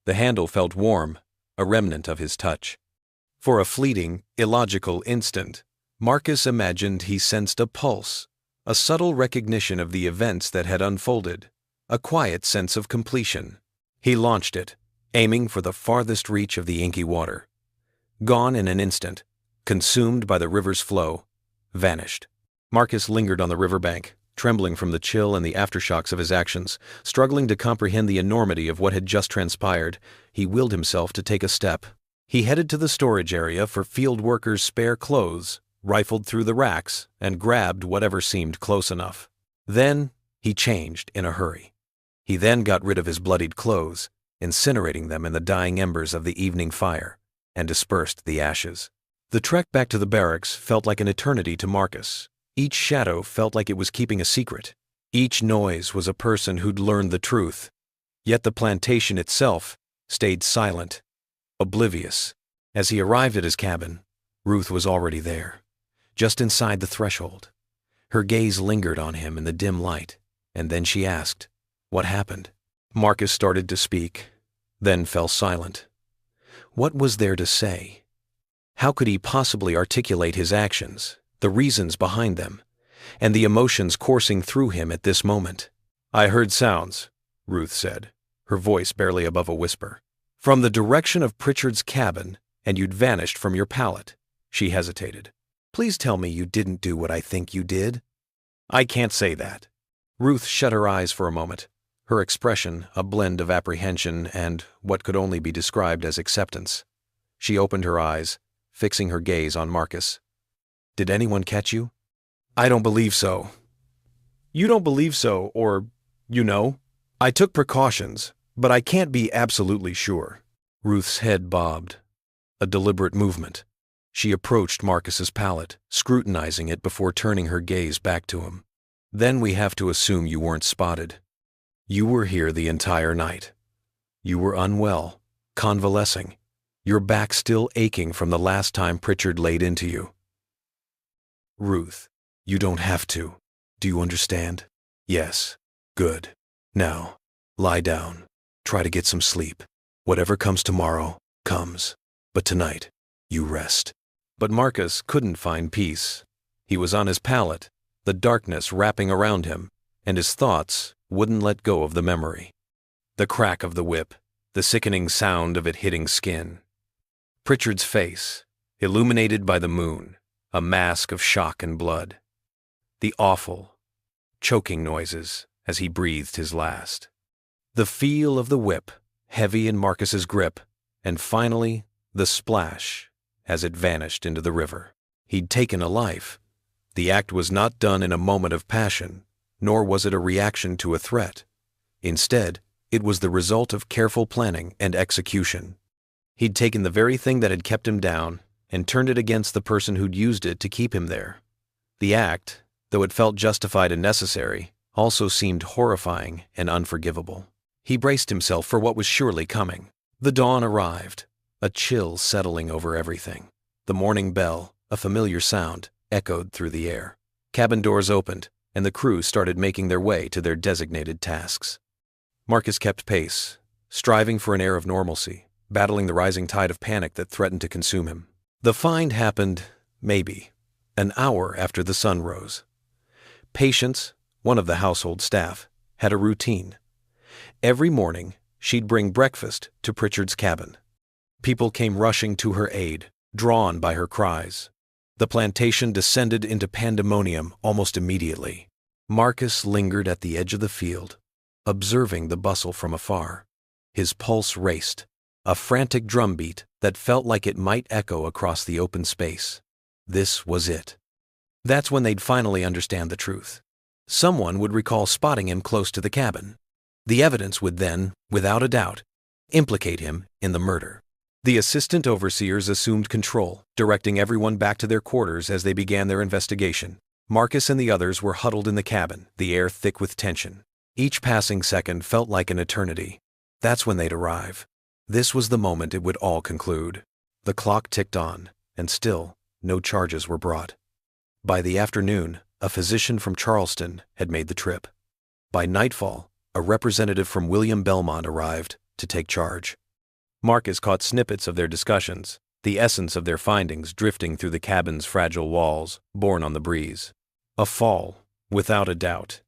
The handle felt warm, a remnant of his touch. For a fleeting, illogical instant, Marcus imagined he sensed a pulse, a subtle recognition of the events that had unfolded, a quiet sense of completion. He launched it, aiming for the farthest reach of the inky water. Gone in an instant, consumed by the river's flow, vanished. Marcus lingered on the riverbank, trembling from the chill and the aftershocks of his actions, struggling to comprehend the enormity of what had just transpired. He willed himself to take a step. He headed to the storage area for field workers' spare clothes, rifled through the racks, and grabbed whatever seemed close enough. Then, he changed in a hurry. He then got rid of his bloodied clothes, incinerating them in the dying embers of the evening fire, and dispersed the ashes. The trek back to the barracks felt like an eternity to Marcus. Each shadow felt like it was keeping a secret. Each noise was a person who'd learned the truth. Yet the plantation itself stayed silent, oblivious. As he arrived at his cabin, Ruth was already there, just inside the threshold. Her gaze lingered on him in the dim light, and then she asked, "What happened?" Marcus started to speak, then fell silent. What was there to say? How could he possibly articulate his actions, the reasons behind them, and the emotions coursing through him at this moment? "I heard sounds," Ruth said, her voice barely above a whisper. "From the direction of Pritchard's cabin, and you'd vanished from your pallet." She hesitated. "Please tell me you didn't do what I think you did." "I can't say that." Ruth shut her eyes for a moment, her expression a blend of apprehension and what could only be described as acceptance. She opened her eyes, fixing her gaze on Marcus. "Did anyone catch you?" "I don't believe so." "You don't believe so, or, you know, I took precautions, but I can't be absolutely sure." Ruth's head bobbed. A deliberate movement. She approached Marcus's pallet, scrutinizing it before turning her gaze back to him. "Then we have to assume you weren't spotted. You were here the entire night. You were unwell, convalescing, your back still aching from the last time Pritchard laid into you." "Ruth, you don't have to. Do you understand?" "Yes. Good. Now, lie down. Try to get some sleep. Whatever comes tomorrow, comes. But tonight, you rest." But Marcus couldn't find peace. He was on his pallet, the darkness wrapping around him, and his thoughts wouldn't let go of the memory. The crack of the whip, the sickening sound of it hitting skin. Pritchard's face, illuminated by the moon, a mask of shock and blood. The awful, choking noises as he breathed his last. The feel of the whip, heavy in Marcus's grip, and finally, the splash as it vanished into the river. He'd taken a life. The act was not done in a moment of passion, nor was it a reaction to a threat. Instead, it was the result of careful planning and execution. He'd taken the very thing that had kept him down and turned it against the person who'd used it to keep him there. The act, though it felt justified and necessary, also seemed horrifying and unforgivable. He braced himself for what was surely coming. The dawn arrived, a chill settling over everything. The morning bell, a familiar sound, echoed through the air. Cabin doors opened, and the crew started making their way to their designated tasks. Marcus kept pace, striving for an air of normalcy, battling the rising tide of panic that threatened to consume him. The find happened, maybe, an hour after the sun rose. Patience, one of the household staff, had a routine. Every morning, she'd bring breakfast to Pritchard's cabin. People came rushing to her aid, drawn by her cries. The plantation descended into pandemonium almost immediately. Marcus lingered at the edge of the field, observing the bustle from afar. His pulse raced, a frantic drumbeat that felt like it might echo across the open space. This was it. That's when they'd finally understand the truth. Someone would recall spotting him close to the cabin. The evidence would then, without a doubt, implicate him in the murder. The assistant overseers assumed control, directing everyone back to their quarters as they began their investigation. Marcus and the others were huddled in the cabin, the air thick with tension. Each passing second felt like an eternity. That's when they'd arrive. This was the moment it would all conclude. The clock ticked on, and still, no charges were brought. By the afternoon, a physician from Charleston had made the trip. By nightfall, a representative from William Belmont arrived to take charge. Marcus caught snippets of their discussions, the essence of their findings drifting through the cabin's fragile walls, borne on the breeze. A fall, without a doubt.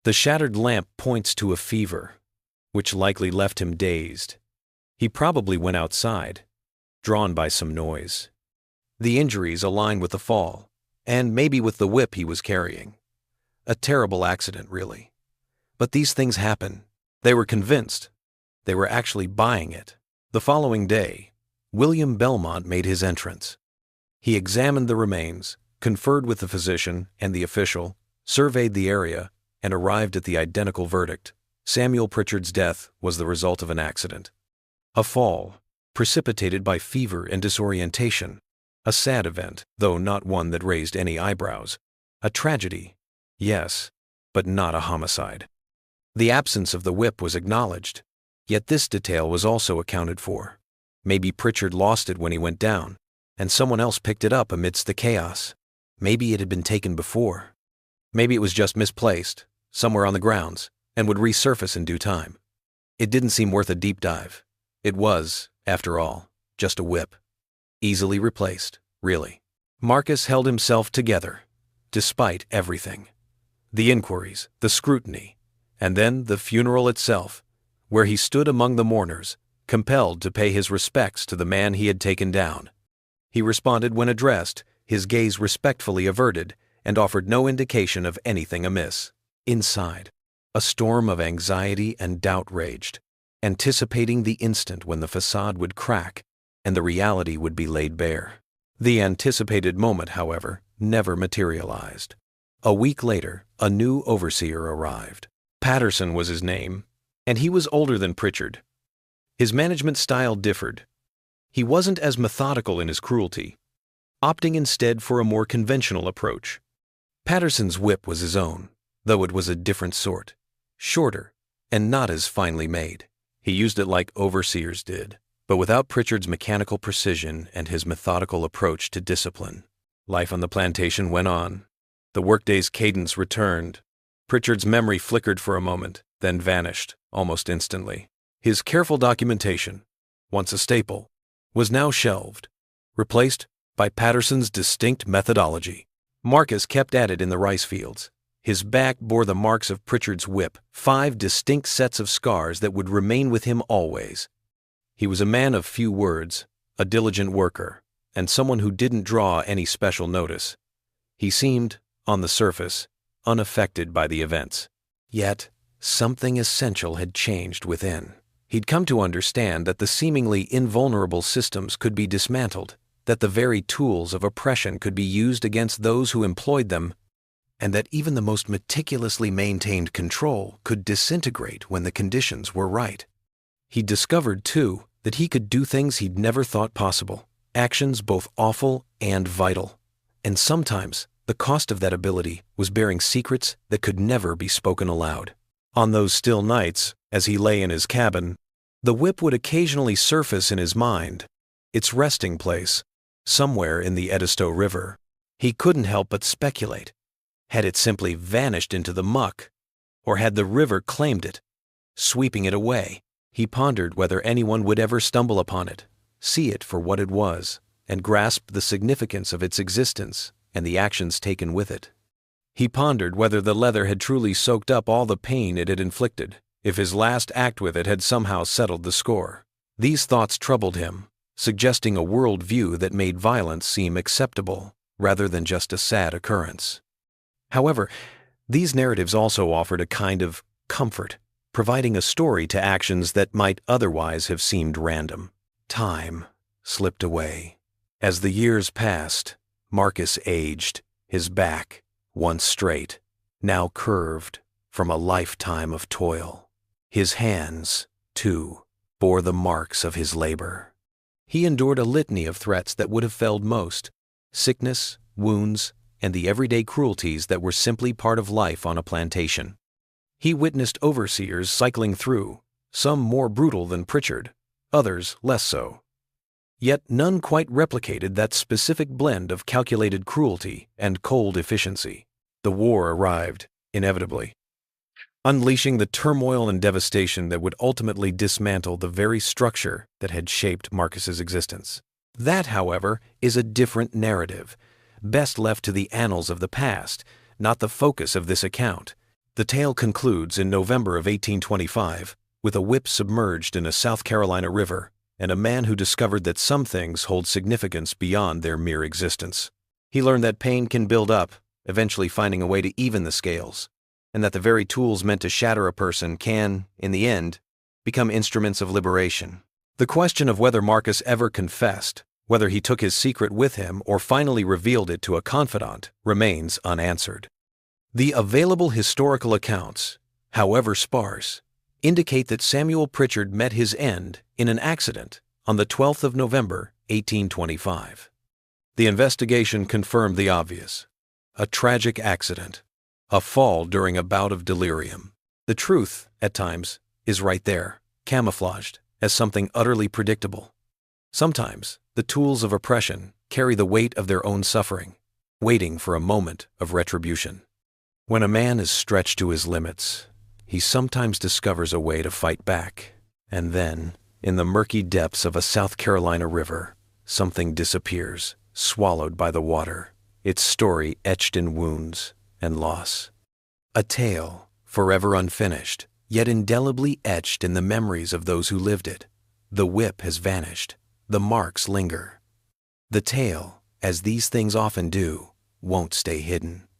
The shattered lamp points to a fever, which likely left him dazed. He probably went outside, drawn by some noise. The injuries align with the fall, and maybe with the whip he was carrying. A terrible accident, really. But these things happen. They were convinced. They were actually buying it. The following day, William Belmont made his entrance. He examined the remains, conferred with the physician and the official, surveyed the area, and arrived at the identical verdict. Samuel Pritchard's death was the result of an accident. A fall, precipitated by fever and disorientation. A sad event, though not one that raised any eyebrows. A tragedy, yes, but not a homicide. The absence of the whip was acknowledged, yet this detail was also accounted for. Maybe Pritchard lost it when he went down, and someone else picked it up amidst the chaos. Maybe it had been taken before. Maybe it was just misplaced, somewhere on the grounds, and would resurface in due time. It didn't seem worth a deep dive. It was, after all, just a whip. Easily replaced, really. Marcus held himself together, despite everything. The inquiries, the scrutiny, and then the funeral itself, where he stood among the mourners, compelled to pay his respects to the man he had taken down. He responded when addressed, his gaze respectfully averted, and offered no indication of anything amiss. Inside, a storm of anxiety and doubt raged, anticipating the instant when the facade would crack and the reality would be laid bare. The anticipated moment, however, never materialized. A week later, a new overseer arrived. Patterson was his name, and he was older than Pritchard. His management style differed. He wasn't as methodical in his cruelty, opting instead for a more conventional approach. Patterson's whip was his own, though it was a different sort, shorter, and not as finely made. He used it like overseers did, but without Pritchard's mechanical precision and his methodical approach to discipline. Life on the plantation went on. The workday's cadence returned. Pritchard's memory flickered for a moment, then vanished, almost instantly. His careful documentation, once a staple, was now shelved, replaced by Patterson's distinct methodology. Marcus kept at it in the rice fields. His back bore the marks of Pritchard's whip, 5 distinct sets of scars that would remain with him always. He was a man of few words, a diligent worker, and someone who didn't draw any special notice. He seemed, on the surface, unaffected by the events. Yet, something essential had changed within. He'd come to understand that the seemingly invulnerable systems could be dismantled, that the very tools of oppression could be used against those who employed them, and that even the most meticulously maintained control could disintegrate when the conditions were right. He discovered, too, that he could do things he'd never thought possible, actions both awful and vital. And sometimes, the cost of that ability was bearing secrets that could never be spoken aloud. On those still nights, as he lay in his cabin, the whip would occasionally surface in his mind, its resting place, somewhere in the Edisto River. He couldn't help but speculate. Had it simply vanished into the muck, or had the river claimed it, sweeping it away? He pondered whether anyone would ever stumble upon it, see it for what it was, and grasp the significance of its existence and the actions taken with it. He pondered whether the leather had truly soaked up all the pain it had inflicted, if his last act with it had somehow settled the score. These thoughts troubled him, suggesting a world view that made violence seem acceptable, rather than just a sad occurrence. However, these narratives also offered a kind of comfort, providing a story to actions that might otherwise have seemed random. Time slipped away. As the years passed, Marcus aged, his back, once straight, now curved from a lifetime of toil. His hands, too, bore the marks of his labor. He endured a litany of threats that would have felled most: sickness, wounds, and the everyday cruelties that were simply part of life on a plantation. He witnessed overseers cycling through, some more brutal than Pritchard, others less so. Yet none quite replicated that specific blend of calculated cruelty and cold efficiency. The war arrived, inevitably, unleashing the turmoil and devastation that would ultimately dismantle the very structure that had shaped Marcus's existence. That, however, is a different narrative, best left to the annals of the past, not the focus of this account. The tale concludes in November of 1825 with a whip submerged in a South Carolina river and a man who discovered that some things hold significance beyond their mere existence. He learned that pain can build up, eventually finding a way to even the scales, and that the very tools meant to shatter a person can, in the end, become instruments of liberation. The question of whether Marcus ever confessed, whether he took his secret with him or finally revealed it to a confidant, remains unanswered. The available historical accounts, however sparse, indicate that Samuel Pritchard met his end in an accident on the 12th of November, 1825. The investigation confirmed the obvious: a tragic accident, a fall during a bout of delirium. The truth, at times, is right there, camouflaged as something utterly predictable. Sometimes, the tools of oppression carry the weight of their own suffering, waiting for a moment of retribution. When a man is stretched to his limits, he sometimes discovers a way to fight back. And then, in the murky depths of a South Carolina river, something disappears, swallowed by the water, its story etched in wounds and loss. A tale, forever unfinished, yet indelibly etched in the memories of those who lived it. The whip has vanished. The marks linger. The tale, as these things often do, won't stay hidden.